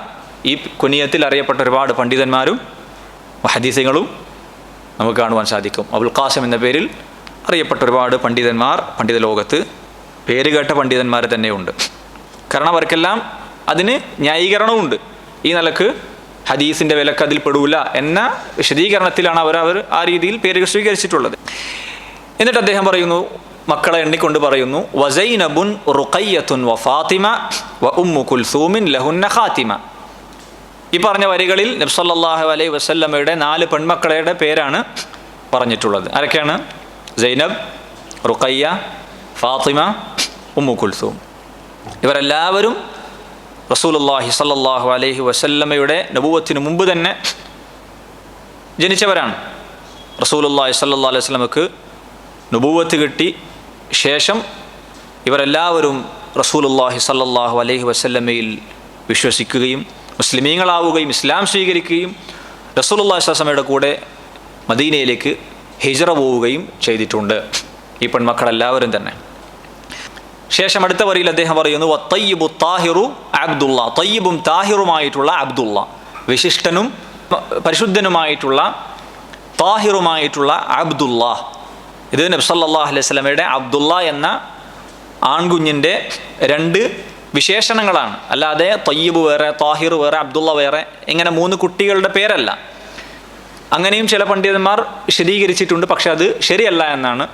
ഈ കുനിയത്തിൽ അറിയപ്പെട്ട ഒരുപാട് പണ്ഡിതന്മാരും ഹദീസുകളും നമുക്ക് കാണുവാൻ സാധിക്കും. അബുൽ ഖാസിം എന്ന പേരിൽ അറിയപ്പെട്ട ഒരുപാട് പണ്ഡിതന്മാർ പണ്ഡിത ലോകത്ത് പേരുകേട്ട പണ്ഡിതന്മാർ തന്നെയുണ്ട്. കാരണം അവർക്കെല്ലാം അതിന് ന്യായീകരണമുണ്ട്. ഈ നിലക്ക് ഹദീസിൻ്റെ വിലക്ക് അതിൽ പെടൂല എന്ന വിശദീകരണത്തിലാണ് അവർ ആ രീതിയിൽ പേരുകൾ സ്വീകരിച്ചിട്ടുള്ളത്. എന്നിട്ട് അദ്ദേഹം പറയുന്നു, മക്കളെ എണ്ണിക്കൊണ്ട് പറയുന്നു, വസൈനബുൻ റുഖയ്യത്തുൻ വ ഫാത്തിമ വ ഉമ്മു കുൽസൂമിൻ ലഹുന്ന ഖാത്തിമ. ഈ പറഞ്ഞ വരികളിൽ നബി സല്ലല്ലാഹു അലൈഹി വസല്ലമയുടെ 4 പെൺമക്കളുടെ പേരാണ് പറഞ്ഞിട്ടുള്ളത്. ആരൊക്കെയാണ്? സൈനബ്, റുഖയ്യ, ഫാത്തിമ, ഉമ്മു കുൽസൂം. ഇവരെല്ലാവരും റസൂലുള്ളാഹി സല്ലല്ലാഹു അലൈഹി വസല്ലമയുടെ നബുവത്തിന് മുമ്പ് തന്നെ ജനിച്ചവരാണ്. റസൂലുള്ളാഹി സല്ലല്ലാഹു അലൈഹി വസല്ലമക്ക് നബുവത്ത് കിട്ടി ശേഷം ഇവരെല്ലാവരും റസൂലുള്ളാഹി സല്ലല്ലാഹു അലൈഹി വസല്ലമയിൽ വിശ്വസിക്കുകയും മുസ്ലിമീങ്ങളാവുകയും ഇസ്ലാം സ്വീകരിക്കുകയും റസൂലുള്ളാഹി സ്വല്ലല്ലാഹു അലൈഹി വസല്ലമയുടെ കൂടെ മദീനയിലേക്ക് ഹിജ്റ പോവുകയും ചെയ്തിട്ടുണ്ട് ഈ പെൺമക്കളെല്ലാവരും തന്നെ. ശേഷം അടുത്ത വരിയിൽ അദ്ദേഹം പറയുന്നു, വത്തയ്യിബു താഹിറു അബ്ദുള്ള, തയ്യിബും താഹിറുമായിട്ടുള്ള അബ്ദുള്ള, വിശിഷ്ടനും പരിശുദ്ധനുമായിട്ടുള്ള താഹിറുമായിട്ടുള്ള അബ്ദുള്ള. ഇത് നബി സല്ലല്ലാഹു അലൈഹി വസല്ലമയുടെ അബ്ദുള്ള എന്ന ആൺകുഞ്ഞിൻ്റെ 2 വിശേഷണങ്ങളാണ്. അല്ലാതെ തയ്യിബ് വേറെ താഹിർ വേറെ അബ്ദുള്ള വേറെ ഇങ്ങനെ 3 കുട്ടികളുടെ പേരല്ല. അങ്ങനെയും ചില പണ്ഡിതന്മാർ വിശദീകരിച്ചിട്ടുണ്ട്. പക്ഷെ അത് ശരിയല്ല എന്നാണ്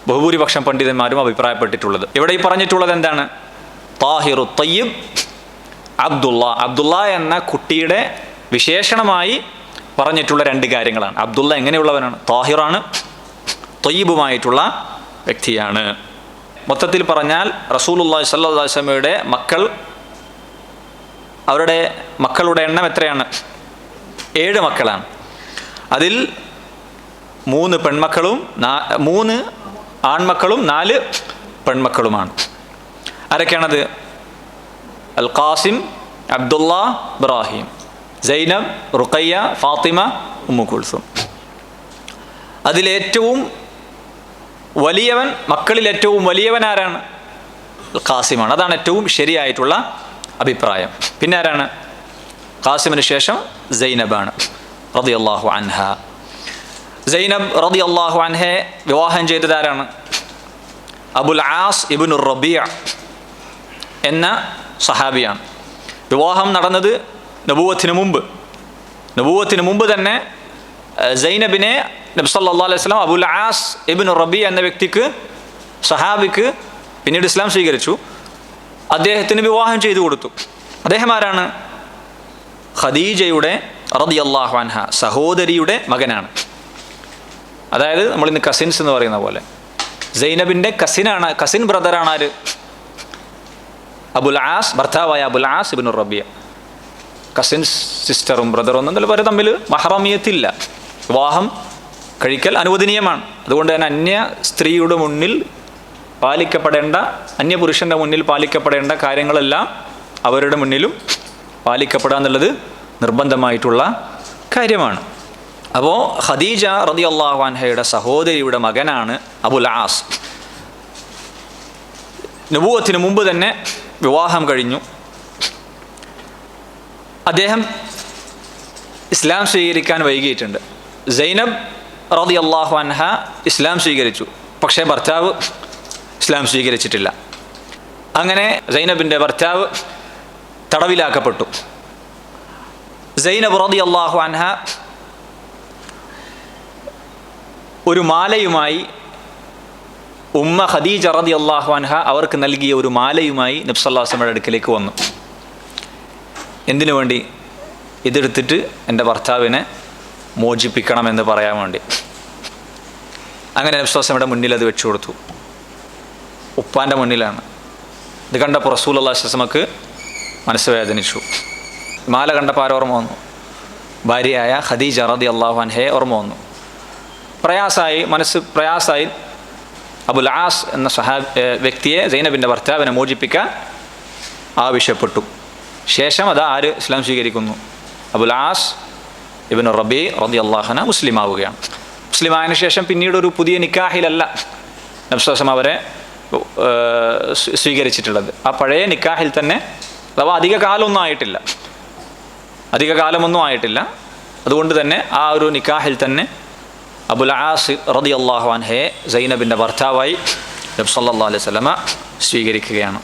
ബഹുഭൂരിപക്ഷം പണ്ഡിതന്മാരും അഭിപ്രായപ്പെട്ടിട്ടുള്ളത്. ഇവിടെ ഈ പറഞ്ഞിട്ടുള്ളത് എന്താണ്? താഹിറു തയ്യിബ് അബ്ദുള്ള. അബ്ദുള്ള എന്ന കുട്ടിയുടെ വിശേഷണമായി പറഞ്ഞിട്ടുള്ള 2 കാര്യങ്ങളാണ്. അബ്ദുള്ള എങ്ങനെയുള്ളവനാണ്? താഹിറാണ്, തയ്യിബുമായിട്ടുള്ള വ്യക്തിയാണ്. മൊത്തത്തിൽ പറഞ്ഞാൽ റസൂലുള്ളാഹി സ്വല്ലല്ലാഹു അലൈഹി വസല്ലമയുടെ മക്കൾ, അവരുടെ മക്കളുടെ എണ്ണം എത്രയാണ്? 7 മക്കളാണ്. അതിൽ 3 പെൺമക്കളും 3 ആൺമക്കളും 4 പെൺമക്കളുമാണ്. ആരൊക്കെയാണത്? അൽ ഖാസിം, അബ്ദുള്ള, ഇബ്രാഹിം, സൈനബ്, റുഖയ്യ, ഫാത്തിമ, ഉമ്മു കുൽസും. അതിലേറ്റവും വലിയവൻ, മക്കളിൽ ഏറ്റവും വലിയവൻ ആരാണ്? ഖാസിമാണ്. അതാണ് ഏറ്റവും ശരിയായിട്ടുള്ള അഭിപ്രായം. പിന്നെ ആരാണ്? ഖാസിമിന് ശേഷം സൈനബാണ് റളിയല്ലാഹു അൻഹ. സൈനബ് റളിയല്ലാഹു അൻഹയെ വിവാഹം ചെയ്തത് ആരാണ്? അബുൽ ആസ് ഇബ്നു റബീഅ എന്ന സഹാബിയാണ്. വിവാഹം നടന്നത് നബുവത്തിന് മുമ്പ് തന്നെ സൈനബിനെ നബി സല്ലല്ലാഹു അലൈഹി വസല്ലം അബുൽ ആസ് ഇബ്നു റബീഅ എന്ന വ്യക്തിക്ക്, സഹാബിക്ക് പിന്നീട് ഇസ്ലാം സ്വീകരിച്ചു. അദ്ദേഹത്തിന് വിവാഹം ചെയ്തു കൊടുത്തു. അദ്ദേഹം ആരാണ്? ഖദീജയുടെ റളിയല്ലാഹു അൻഹ സഹോദരിയുടെ മകനാണ്. അതായത് നമ്മളിന്ന് കസിൻസ് എന്ന് പറയുന്ന പോലെ സൈനബിൻ്റെ കസിൻ ബ്രദറാണ് ആര്? അബുൽ ആസ്, ഭർത്താവായ അബുൽ ആസ് ഇബ്നു റബിയ. കസിൻസ് സിസ്റ്ററും ബ്രദറും ഒന്നും അവർ തമ്മിൽ മഹറമിയത്തില്ല. വിവാഹം കഴിക്കൽ അനുവദനീയമാണ്. അതുകൊണ്ട് തന്നെ അന്യ സ്ത്രീയുടെ മുന്നിൽ പാലിക്കപ്പെടേണ്ട, അന്യപുരുഷൻ്റെ മുന്നിൽ പാലിക്കപ്പെടേണ്ട കാര്യങ്ങളെല്ലാം അവരുടെ മുന്നിലും പാലിക്കപ്പെടുക എന്നുള്ളത് നിർബന്ധമായിട്ടുള്ള കാര്യമാണ്. അപ്പോൾ ഖദീജ റളിയല്ലാഹു അൻഹയുടെ സഹോദരിയുടെ മകനാണ് അബുൽ ആസ്. നബുവത്തിന് മുമ്പ് തന്നെ വിവാഹം കഴിഞ്ഞു. അദ്ദേഹം ഇസ്ലാം സ്വീകരിക്കാൻ വൈകിയിട്ടുണ്ട്. സൈനബ് റളിയല്ലാഹു അൻഹ ഇസ്ലാം സ്വീകരിച്ചു, പക്ഷേ ഭർത്താവ് ഇസ്ലാം സ്വീകരിച്ചിട്ടില്ല. അങ്ങനെ സൈനബിൻ്റെ ഭർത്താവ് തടവിലാക്കപ്പെട്ടു. സൈനബ് റളിയല്ലാഹു അൻഹ ഒരു മാലയുമായി, ഉമ്മ ഖദീജ റളിയല്ലാഹു അൻഹ അവർക്ക് നൽകിയ ഒരു മാലയുമായി നബി സല്ലല്ലാഹു അലൈഹി വസല്ലമയുടെ അടുക്കലേക്ക് വന്നു. എന്തിനു വേണ്ടി? ഇതെടുത്തിട്ട് എൻ്റെ ഭർത്താവിനെ മോചിപ്പിക്കണമെന്ന് പറയാൻ വേണ്ടി. അങ്ങനെ നബി സല്ലല്ലാഹു അലൈഹി വസല്ലമയുടെ മുന്നിൽ അത് വെച്ചു കൊടുത്തു. ഉപ്പാൻ്റെ മുന്നിലാണ്. ഇത് കണ്ടപ്പോൾ റസൂലുള്ളാഹി സ്വല്ലല്ലാഹു അലൈഹി വസല്ലമക്ക് മനസ്സ് വേദനിച്ചു. മാല കണ്ടപ്പോൾ ആരോർമ്മ വന്നു? ഭാര്യയായ ഖദീജ റളിയല്ലാഹു അൻഹയെ ഓർമ്മ വന്നു. മനസ്സ് പ്രയാസായി അബുൽ ആസ് എന്ന വ്യക്തിയെ, സൈനബിൻ്റെ ഭർത്താവിനെ മോചിപ്പിക്കാൻ ആവശ്യപ്പെട്ടു. ശേഷം അത് ആര് ഇസ്ലാം സ്വീകരിക്കുന്നു? അബുൽ ആസ് ഇബ്നു റബീ റളിയല്ലാഹു അൻഹു മുസ്ലിം ആവുകയാണ്. മുസ്ലിം ആയതിനു ശേഷം പിന്നീട് ഒരു പുതിയ നിക്കാഹിലല്ല നബി സല്ലല്ലാഹു അലൈഹി വസല്ലം അവരെ സ്വീകരിച്ചിട്ടുള്ളത്. ആ പഴയ നിക്കാഹിൽ തന്നെ, അഥവാ അധിക കാലമൊന്നും ആയിട്ടില്ല. അതുകൊണ്ട് തന്നെ ആ ഒരു നിക്കാഹിൽ തന്നെ അബുൽ ആസ് റളിയല്ലാഹു അൻഹയെ സൈനബിൻ്റെ ഭർത്താവായി നബി സല്ലല്ലാഹു അലൈഹി വസല്ലം സ്വീകരിക്കുകയാണ്.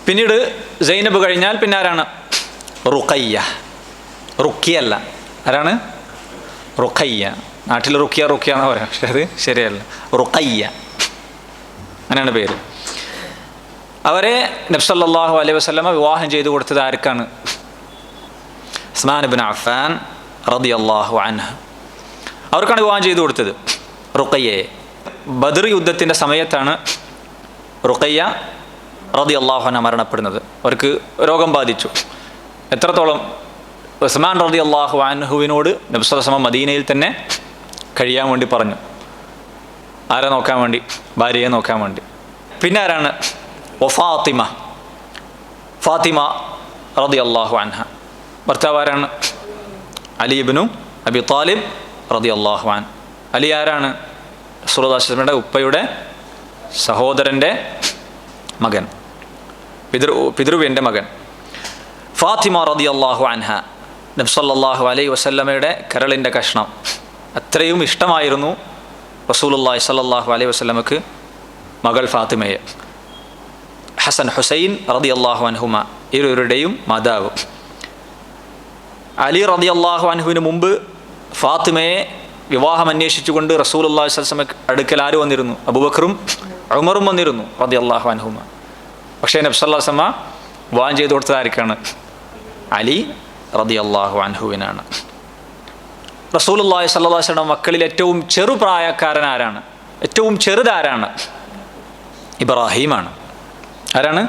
പിന്നീട് സൈനബ് കഴിഞ്ഞാൽ പിന്നെ ആരാണ്? റുഖയ്യ. റുഖിയല്ല, ആരാണ്? റുഖയ്യ. നാട്ടിൽ റുഖിയ എന്ന് പറയാം, പക്ഷെ അത് ശരിയല്ല. റുഖയ്യ അങ്ങനെയാണ് പേര്. അവരെ നബി സല്ലല്ലാഹു അലൈഹി വസല്ലമ വിവാഹം ചെയ്തു കൊടുത്തത് ആർക്കാണ്? ഉസ്മാൻ ഇബ്നു അഫ്ഫാൻ റളിയല്ലാഹു അൻഹു. അവർക്കാണ് വിവാഹം ചെയ്തു കൊടുത്തത് റുഖയ്യയെ. ബദർ യുദ്ധത്തിൻ്റെ സമയത്താണ് റുഖയ്യ റളിയല്ലാഹു അൻഹ മരണപ്പെടുന്നത്. അവർക്ക് രോഗം ബാധിച്ചു. എത്രത്തോളം? ഉസ്മാൻ റളിയല്ലാഹു അൻഹുവിനോട് നബി സല്ലല്ലാഹു അലൈഹി വസല്ലം മദീനയിൽ തന്നെ കഴിയാൻ വേണ്ടി പറഞ്ഞു. ആരെ നോക്കാൻ വേണ്ടി? ഭാര്യയെ നോക്കാൻ വേണ്ടി. പിന്നെ ആരാണ്? ഫാത്തിമ റളിയല്ലാഹു അൻഹ. ഭർത്താവ് ആരാണ്? അലി ഇബ്നു അബി താലിബ് റളിയല്ലാഹു അൻഹു. അലി ആരാണ്? റസൂലുള്ളാഹി സ്വല്ലല്ലാഹു അലൈഹി വസല്ലമയുടെ ഉപ്പയുടെ സഹോദരൻ്റെ മകൻ, പിതൃവ്യൻ്റെ മകൻ. ഫാത്തിമ റളിയല്ലാഹു അൻഹ നബി സല്ലല്ലാഹു അലൈഹി വസല്ലമയുടെ കരളിൻ്റെ കഷ്ണം. അത്രയും ഇഷ്ടമായിരുന്നു റസൂലുള്ളാഹി സ്വല്ലല്ലാഹു അലൈഹി വസല്ലമക്ക് മകൾ ഫാത്തിമയെ. ഹസൻ ഹുസൈൻ റളിയല്ലാഹു അൻഹുമ ഇരുവരുടെയും മാതാവ്. അലി റളിയല്ലാഹു അൻഹുവിന് മുമ്പ് ഫാത്തിമയെ വിവാഹം അന്വേഷിച്ചുകൊണ്ട് റസൂലുള്ളാഹി സ്വല്ലല്ലാഹു അലൈഹി വസല്ലം അടുക്കൽ ആര് വന്നിരുന്നു? അബൂബക്കറും ഉമറും വന്നിരുന്നു റളിയല്ലാഹു അൻഹുമ. പക്ഷേ നബി സല്ലല്ലാഹു അലൈഹി വസല്ലം വിവാഹം ചെയ്തു കൊടുത്തത് ആർക്കാണ്? അലി റളിയല്ലാഹു അൻഹുവിനാണ്. റസൂലുള്ളാഹി സ്വല്ലല്ലാഹു അലൈഹി വസല്ലം മക്കളിൽ ഏറ്റവും ചെറുപ്രായക്കാരൻ ആരാണ്? ഏറ്റവും ചെറുതാരാണ്? ഇബ്രാഹീമാണ്. ആരാണ്?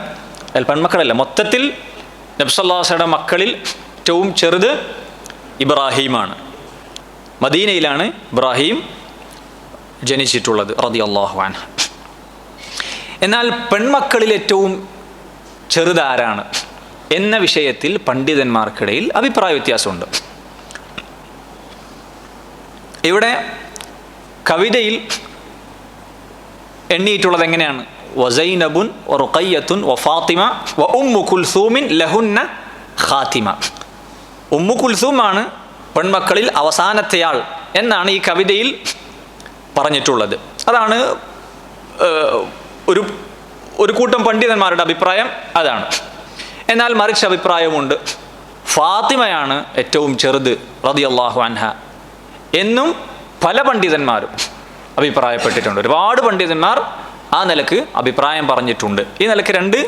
പെൺമക്കളല്ല, മൊത്തത്തിൽ നബി സല്ലല്ലാഹു അലൈഹി വസല്ലം മക്കളിൽ ഏറ്റവും ചെറുത് ഇബ്രാഹീമാണ്. മദീനയിലാണ് ഇബ്രാഹീം ജനിച്ചിട്ടുള്ളത് റളിയല്ലാഹു അൻഹു. എന്നാൽ പെൺമക്കളിൽ ഏറ്റവും ചെറുതാരാണ് എന്ന വിഷയത്തിൽ പണ്ഡിതന്മാർക്കിടയിൽ അഭിപ്രായ വ്യത്യാസമുണ്ട്. ഇവിടെ കവിതയിൽ എണ്ണിയിട്ടുള്ളത് എങ്ങനെയാണ്? വസൈനബുൻ വറുഖയ്യത്തുൻ വഫാത്തിമ വ ഉമ്മു കുൽസൂമിൻ ലഹുന്ന ഖാത്തിമ. ഉമ്മു കുൽസൂമാണ് പെൺമക്കളിൽ അവസാനത്തെയാൾ എന്നാണ് ഈ കവിതയിൽ പറഞ്ഞിട്ടുള്ളത്. അതാണ് ഒരു കൂട്ടം പണ്ഡിതന്മാരുടെ അഭിപ്രായം, അതാണ്. എന്നാൽ മറിച്ച് അഭിപ്രായമുണ്ട്, ഫാത്തിമയാണ് ഏറ്റവും ചെറുത് റളിയല്ലാഹു അൻഹ എന്നും പല പണ്ഡിതന്മാരും അഭിപ്രായപ്പെട്ടിട്ടുണ്ട്. ഒരുപാട് പണ്ഡിതന്മാർ ആ നിലക്ക് അഭിപ്രായം പറഞ്ഞിട്ടുണ്ട്. ഈ നിലക്ക് രണ്ട്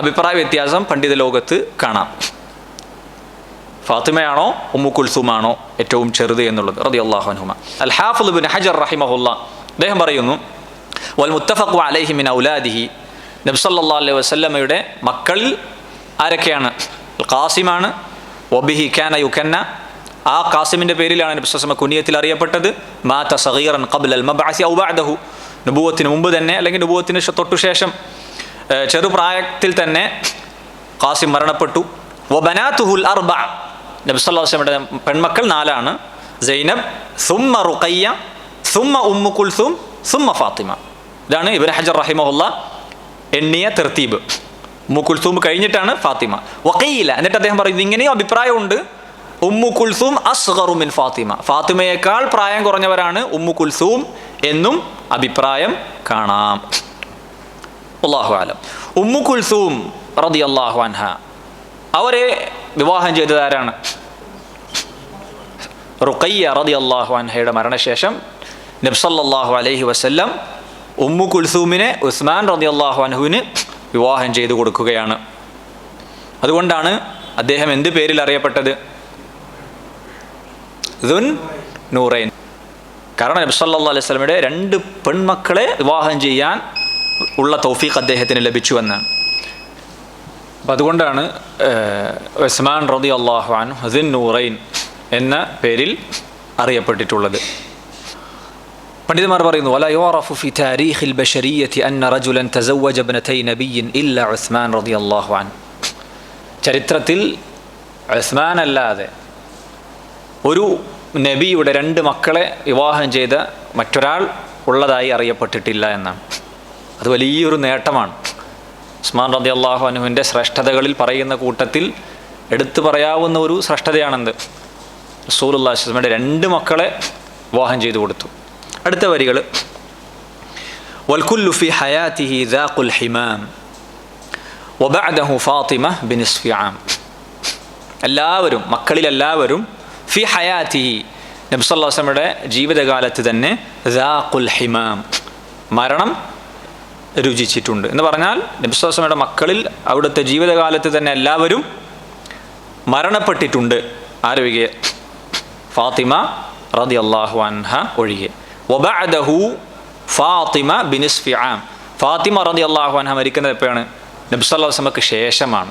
അഭിപ്രായ വ്യത്യാസം പണ്ഡിത ലോകത്ത് കാണാം. ഫാത്തിമയാണോ ഉമ്മു കുൽസൂമാണോ ഏറ്റവും ചെറുത് എന്നുള്ളത് റളിയല്ലാഹു അൻഹുമ. അൽ ഹാഫിദ് ഇബ്നു ഹജർ റഹിമഹുല്ലാ അദ്ദേഹം പറയുന്നു, വൽ മുത്തഫഖു അലൈഹി മിൻ ഔലാദിഹി, നബി സല്ലല്ലാഹു അലൈഹി വസല്ലമയുടെ മക്കളിൽ ആരൊക്കെയാണ്? ഖാസിമാണ്. വബിഹി കാന യുകന്ന, ആ ഖാസിമിൻ്റെ പേരിലാണ് നബി സല്ലല്ലാഹു അലൈഹി വസല്ലം കുനിയത്തിൽ അറിയപ്പെട്ടത്. മാത സഗീറൻ ഖബ്ല അൽ മബ്അസി ഔ ബഅദഹു, നുബുവത്തിന് മുമ്പ് തന്നെ അല്ലെങ്കിൽ നുബുവത്തിന് തൊട്ടു ശേഷം ചെറുപ്രായത്തിൽ തന്നെ ഖാസിം മരണപ്പെട്ടു. വബനാതുഹുൽ അർബഅ, നബി സല്ലല്ലാഹു അലൈഹി വസല്ലമയുടെ പെൺമക്കൾ 4ആണ്. സൈനബ്, സുമ്മ റുഖയ്യ, സുമ്മ ഉമ്മു കുൽസൂം, സുമ്മ ഫാത്തിമ. ഇതാണ് ഇബ്നു ഹജർ റഹിമഹുല്ലാ എണ്ണിയ തർത്തീബ്. ഉമ്മു കുൽസൂം കഴിഞ്ഞിട്ടാണ് ഫാത്തിമ. വഖീല, എന്നിട്ട് അദ്ദേഹം പറയുന്നത് ഇങ്ങനെയും അഭിപ്രായമുണ്ട്, ഉമ്മു കുൽസൂം അസ്ഗറു മിൻ ഫാത്തിമ, ഫാത്തിമയേക്കാൾ പ്രായം കുറഞ്ഞവരാണ് ഉമ്മു കുൽസൂം എന്നും അഭിപ്രായം കാണാം. അല്ലാഹു അലം. ഉമ്മു കുൽസൂം റളിയല്ലാഹു അൻഹ അവരെ വിവാഹം ചെയ്തത് ആരാണ്? റുഖയ്യ റളിയല്ലാഹു അൻഹയുടെ മരണശേഷം നബി സല്ലല്ലാഹു അലൈഹി വസല്ലം ഉമ്മു കുൽസൂമിനെ ഉസ്മാൻ റളിയല്ലാഹു അൻഹുവിന് വിവാഹം ചെയ്തു കൊടുക്കുകയാണ്. അതുകൊണ്ടാണ് അദ്ദേഹം എന്ത് പേരിൽ അറിയപ്പെട്ടത്? ദുൻ നൂറൈൻ. കാരണം നബി സല്ലല്ലാഹു അലൈഹി വസല്ലമയുടെ 2 പെൺമക്കളെ വിവാഹം ചെയ്യാൻ ഉള്ള തൗഫീഖ് അദ്ദേഹത്തിന് ലഭിച്ചുവെന്നാണ്. അപ്പം അതുകൊണ്ടാണ് ഉസ്മാൻ റളിയല്ലാഹു അൻഹു ദുൻ നൂറൈൻ എന്ന പേരിൽ അറിയപ്പെട്ടിട്ടുള്ളത്. പണ്ഡിതന്മാർ പറയുന്നു, വലാ യുറഫു ഫി താരീഖിൽ ബശരിയ്യതി അന്ന റജുലൻ തസവ്വജ ഇബ്നതൈ നബിയ്യിൻ ഇല്ലാ ഉസ്മാൻ റളിയല്ലാഹു അൻഹു, ചരിത്രത്തിൽ ഉസ്മാൻ അല്ലാതെ ഒരു നബിയുടെ 2 മക്കളെ വിവാഹം ചെയ്ത മറ്റൊരാൾ ഉള്ളതായി അറിയപ്പെട്ടിട്ടില്ല എന്നാണ്. അത് വലിയൊരു നേട്ടമാണ്. ഉസ്മാൻ റളിയല്ലാഹു അൻഹുവിൻ്റെ ശ്രേഷ്ഠതകളിൽ പറയുന്ന കൂട്ടത്തിൽ എടുത്തു പറയാവുന്ന ഒരു ശ്രേഷ്ഠതയാണെന്ത്? റസൂലുള്ളാഹി സ്വല്ലല്ലാഹു അലൈഹി വസല്ലമയുടെ 2 മക്കളെ വിവാഹം ചെയ്തു കൊടുത്തു. അടുത്ത വരികൾ, വൽകുല്ലു ഫി ഹയാതിഹി ദാഖുൽ ഹിമാം വബഅദഹു ഫാത്തിമ ബിനിസ്ഫി ആം, എല്ലാവരും മക്കളിലെല്ലാവരും ഫി ഹയാതിഹി നബി സല്ലല്ലാഹു അലൈഹി വസല്ലമയുടെ ജീവിതകാലത്ത് തന്നെ ദാഖുൽ ഹിമാം, മരണം രുചിച്ചിട്ടുണ്ട് എന്ന് പറഞ്ഞാൽ നബി സല്ലല്ലാഹു അലൈഹി വസല്ലമയുടെ മക്കളിൽ അവിടുത്തെ ജീവിതകാലത്ത് തന്നെ എല്ലാവരും മരണപ്പെട്ടിട്ടുണ്ട്. ആരൊഴികെ? ഫാത്തിമ റളിയല്ലാഹു അൻഹ ഒഴികെ. വബഅദഹു ഫാത്തിമ ബിനിസ്ഫി ആം, ഫാത്തിമ റളിയല്ലാഹു അൻഹ മരിക്കുന്നത് എപ്പോഴാണ്? നബി സല്ലല്ലാഹു അലൈഹി വസല്ലമക്ക് ശേഷമാണ്.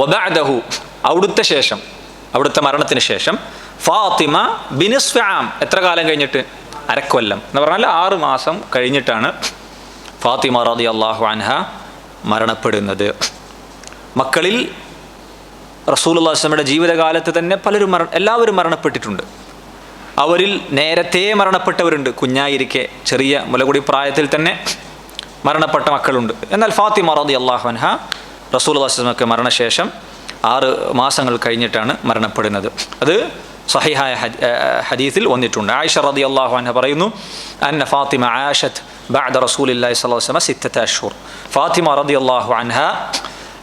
വബഅദഹു, അവിടുത്തെ ശേഷം, അവിടുത്തെ മരണത്തിന് ശേഷം ഫാത്തിമ ബിനിസ്ഫി ആം, എത്ര കാലം കഴിഞ്ഞിട്ട്? അരക്കൊല്ലം എന്ന് പറഞ്ഞാൽ 6 മാസം കഴിഞ്ഞിട്ടാണ് ഫാത്തിമ റളിയല്ലാഹു അൻഹ മരണപ്പെടുന്നത്. മക്കളിൽ റസൂലുള്ളാഹി സ്വല്ലല്ലാഹു അലൈഹി വസല്ലമയുടെ ജീവിതകാലത്ത് തന്നെ എല്ലാവരും മരണപ്പെട്ടിട്ടുണ്ട്. അവരിൽ നേരത്തെ മരണപ്പെട്ടവരുണ്ട്, കുഞ്ഞായിരിക്കെ ചെറിയ മുലകുടി പ്രായത്തിൽ തന്നെ മരണപ്പെട്ട മക്കളുണ്ട്. എന്നാൽ ഫാത്തിമ റളിയല്ലാഹു അൻഹ റസൂലുള്ളാഹി സ്വല്ലല്ലാഹു അലൈഹി വസല്ലമക്ക് മരണശേഷം 6 മാസങ്ങൾ കഴിഞ്ഞിട്ടാണ് മരണപ്പെടുന്നത്. അത് സഹിഹായ ഹദീസിൽ വന്നിട്ടുണ്ട്. ആയിഷ റളിയല്ലാഹു അൻഹ പറയുന്നു, അന്ന ഫാത്തിമ ആഷത് ബഅദ റസൂലില്ലാഹി സ്വല്ലല്ലാഹു അലൈഹി വസല്ലം 6 അശ്ഹുർ, ഫാത്തിമ റളിയല്ലാഹു അൻഹ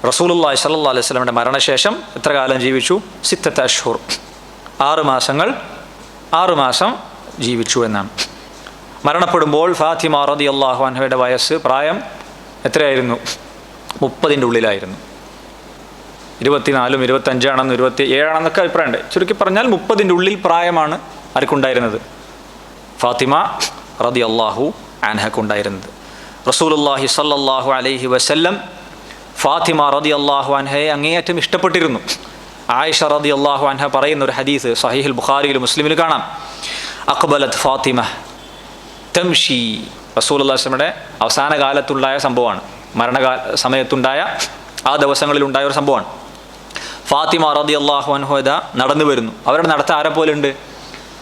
റസൂലുള്ളാഹി സ്വല്ലല്ലാഹു അലൈഹി വസല്ലമയുടെ മരണശേഷം എത്ര കാലം ജീവിച്ചു? 6 അശ്ഹുർ, 6 മാസം ജീവിച്ചു എന്നാണ്. മരണപ്പെടുമ്പോൾ ഫാത്തിമ റളിയല്ലാഹു അൻഹയുടെ പ്രായം എത്രയായിരുന്നു? 30-ൻ്റെ ഉള്ളിലായിരുന്നു. 24 25 27 അഭിപ്രായമുണ്ട്. ചുരുക്കി പറഞ്ഞാൽ 30-ൻ്റെ ഉള്ളിൽ പ്രായമാണ് ആർക്കുണ്ടായിരുന്നത്? ഫാത്തിമ റളിയല്ലാഹു അൻഹക്കുണ്ടായിരുന്നത്. റസൂലുള്ളാഹി സ്വല്ലല്ലാഹു അലൈഹി വസല്ലം ഫാത്തിമ റളിയല്ലാഹു അൻഹയെ അങ്ങേയറ്റം ഇഷ്ടപ്പെട്ടിരുന്നു. ആയിഷ റളിയല്ലാഹു അൻഹ പറയുന്ന ഒരു ഹദീസ് സഹീഹുൽ ബുഖാരിയിലും മുസ്ലിമിൽ കാണാം. അഖ്ബലത് ഫാത്തിമ തംഷി, റസൂലുള്ളാഹി സ്വല്ലല്ലാഹു അലൈഹി വസല്ലമയുടെ അവസാന കാലത്തുണ്ടായ സംഭവമാണ്, സമയത്തുണ്ടായ ആ ദിവസങ്ങളിലുണ്ടായ ഒരു സംഭവമാണ്. ഫാത്തിമ റളിയല്ലാഹു അൻഹ നടന്നു വരുന്നു. അവരുടെ നടത്തം ആരെ പോലെ ഉണ്ട്?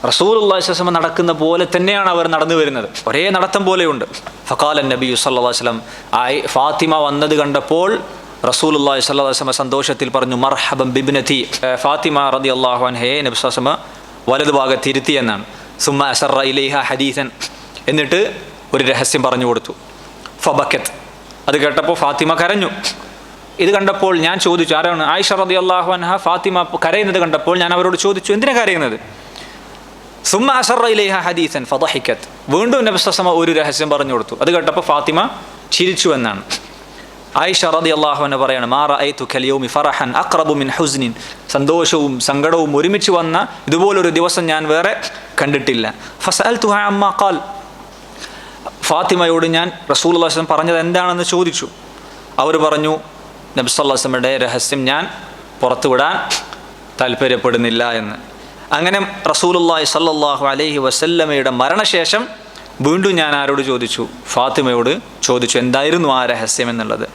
റസൂലുള്ളാഹി സ്വല്ലല്ലാഹു അലൈഹി വസല്ലം നടക്കുന്ന പോലെ തന്നെയാണ് അവർ നടന്നു വരുന്നത്, ഒരേ നടത്തം പോലെയുണ്ട്. ഫഖാല നബിയു സല്ലല്ലാഹു അലൈഹി വസല്ലം, ഫാത്തിമ വന്നത് കണ്ടപ്പോൾ റസൂലുള്ളാഹി സ്വല്ലല്ലാഹു അലൈഹി വസല്ലം സന്തോഷത്തിൽ പറഞ്ഞു, മർഹബൻ ബിബ്നതി, ഫാത്തിമ റളിയല്ലാഹു അൻഹയെ നബി സ്വല്ലല്ലാഹു അലൈഹി വസല്ലം വലതുഭാഗത്ത് ഇരുത്തി എന്നാണ്. സുമ്മ അസറ ഇലൈഹ ഹദീസൻ, എന്നിട്ട് ഒരു രഹസ്യം പറഞ്ഞു കൊടുത്തു. ഫബക്കത്ത്, അത് കേട്ടപ്പോൾ ഫാത്തിമ കരഞ്ഞു. ഇത് കണ്ടപ്പോൾ ഞാൻ ചോദിച്ചു, ആരാണ്? ആയിഷ റളിയല്ലാഹു അൻഹ ഫാത്തിമ കരയുന്നത് കണ്ടപ്പോൾ ഞാൻ അവരോട് ചോദിച്ചു, എന്തിനാ കരയുന്നത്? സുമ്മ അസറ ഇലൈഹ ഹദീസൻ ഫദഹികത്. വീണ്ടും നബി സല്ലല്ലാഹു അലൈഹി വസല്ലം ഒരു രഹസ്യം പറഞ്ഞു കൊടുത്തു. അത് കേട്ടപ്പോൾ ഫാത്തിമ ചിരിച്ചു എന്നാണ്. ആയിഷ റളിയല്ലാഹു അൻഹ പറയാണ്, മാ റഅയ്തു കൽ യൗമി ഫറഹൻ അഖ്റബു മിൻ ഹുസ്നിൻ. സന്തോഷവും സങ്കടവും ഒരുമിച്ച് വന്ന ഇതുപോലൊരു ദിവസം ഞാൻ വേറെ കണ്ടിട്ടില്ല. ഫസഅൽതുഹ അമ്മാ ഖാൽ. ഫാത്തിമയോട് ഞാൻ റസൂലുള്ളാഹി സ്വല്ലല്ലാഹു അലൈഹി വസല്ലം പറഞ്ഞത് എന്താണെന്ന് ചോദിച്ചു. അവർ പറഞ്ഞു, നബി സല്ലല്ലാഹു അലൈഹി വസല്ലമയുടെ രഹസ്യം ഞാൻ പുറത്തുവിടാൻ താല്പര്യപ്പെടുന്നില്ല എന്ന്. അങ്ങനെ റസൂലുള്ളാഹി സ്വല്ലല്ലാഹു അലൈഹി വസല്ലമയുടെ മരണശേഷം വീണ്ടും ഞാൻ ആരോട് ചോദിച്ചു? ഫാത്തിമയോട് ചോദിച്ചു എന്തായിരുന്നു ആ രഹസ്യം എന്നുള്ളത്.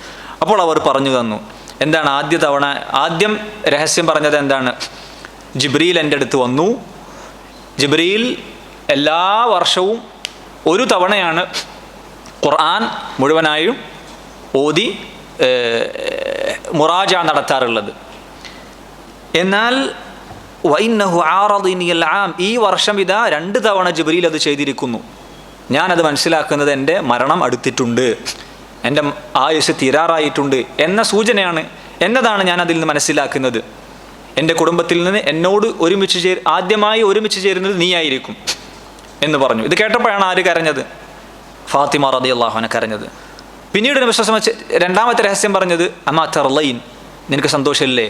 അപ്പോൾ അവർ പറഞ്ഞു തന്നു. എന്താണ് ആദ്യം രഹസ്യം പറഞ്ഞത് എന്താണ്? ജിബ്രീൽ എൻ്റെ അടുത്ത് വന്നു. ജിബ്രീൽ എല്ലാ വർഷവും ഒരു തവണയാണ് ഖുർആൻ മുഴുവനായും ഓതി മുറാജ നടത്താറുള്ളത്. എന്നാൽ വഇന്നഹു ആറദിനിൽ ആം, ഈ വർഷം ഇതാ 2 തവണ ജിബ്രീൽ അത് ചെയ്തിരിക്കുന്നു. ഞാനത് മനസ്സിലാക്കുന്നത് എൻ്റെ മരണം അടുത്തിട്ടുണ്ട്, എൻ്റെ ആയുസ് തീരാറായിട്ടുണ്ട് എന്ന സൂചനയാണ് എന്നതാണ് ഞാൻ അതിൽ നിന്ന് മനസ്സിലാക്കുന്നത്. എൻ്റെ കുടുംബത്തിൽ നിന്ന് എന്നോട് ആദ്യമായി ഒരുമിച്ച് ചേരുന്നത് നീയായിരിക്കും എന്ന് പറഞ്ഞു. ഇത് കേട്ടപ്പോഴാണ് ആര് കരഞ്ഞത്? ഫാത്തിമ റളിയല്ലാഹു അൻഹ കരഞ്ഞത്. പിന്നീട് നബി സല്ലല്ലാഹു അലൈഹി വസല്ലം രണ്ടാമത്തെ രഹസ്യം പറഞ്ഞത്, അമാ തർലൈൻ, നിനക്ക് സന്തോഷമില്ലേ,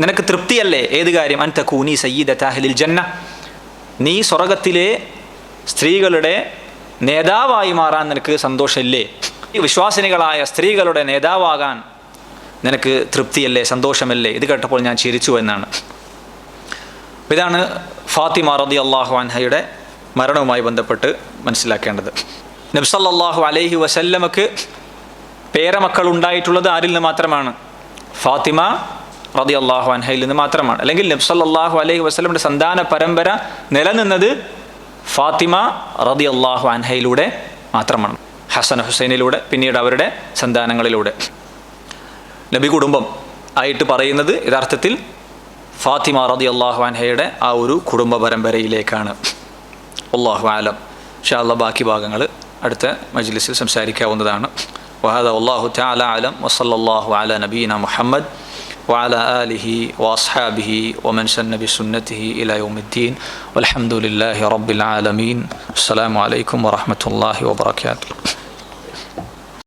നിനക്ക് തൃപ്തിയല്ലേ? ഏത് കാര്യം? അൻ തകൂനി സയ്യിദത അഹ്ലിൽ ജന്ന, നീ സ്വർഗ്ഗത്തിലെ സ്ത്രീകളുടെ നേതാവായി മാറാൻ നിനക്ക് സന്തോഷമില്ലേ? ഈ വിശ്വാസിനികളായ സ്ത്രീകളുടെ നേതാവാകാൻ നിനക്ക് തൃപ്തിയല്ലേ, സന്തോഷമല്ലേ? ഇത് കേട്ടപ്പോൾ ഞാൻ ചിരിച്ചു എന്നാണ്. ഇതാണ് ഫാത്തിമ റളിയല്ലാഹു അൻഹയുടെ മരണവുമായി ബന്ധപ്പെട്ട് മനസ്സിലാക്കേണ്ടത്. നബി സല്ലല്ലാഹു അലൈഹി വസല്ലമക്ക് പേരമക്കൾ ഉണ്ടായിട്ടുള്ളത് ആരിൽ നിന്ന് മാത്രമാണ്? ഫാത്തിമ റളിയല്ലാഹു അൻഹയിൽ നിന്ന് മാത്രമാണ്. അല്ലെങ്കിൽ നബി സല്ലല്ലാഹു അലൈഹി വസല്ലമയുടെ സന്താന പരമ്പര നിലനിന്നത് ഫാത്തിമ റളിയല്ലാഹു അൻഹയിലൂടെ മാത്രമാണ്. ഹസൻ ഹുസൈനിലൂടെ, പിന്നീട് അവരുടെ സന്താനങ്ങളിലൂടെ. നബി കുടുംബം ആയിട്ട് പറയുന്നത് യഥാർത്ഥത്തിൽ ഫാത്തിമ റളിയല്ലാഹു അൻഹയുടെ ആ ഒരു കുടുംബ പരമ്പരയിലേക്കാണ്. വല്ലാഹു അലം. ഇൻഷാ അല്ലാഹ് ബാക്കി ഭാഗങ്ങൾ അടുത്ത മജ്ലിസിൽ സംസാരിക്കാവുന്നതാണ്. വഹദാ വല്ലാഹു തആല അലം. വസല്ലല്ലാഹു അലാ നബീന മുഹമ്മദ് وعلى آله وأصحابه ومن سن بسنته إلى يوم الدين والحمد لله رب العالمين. السلام عليكم ورحمة الله وبركاته.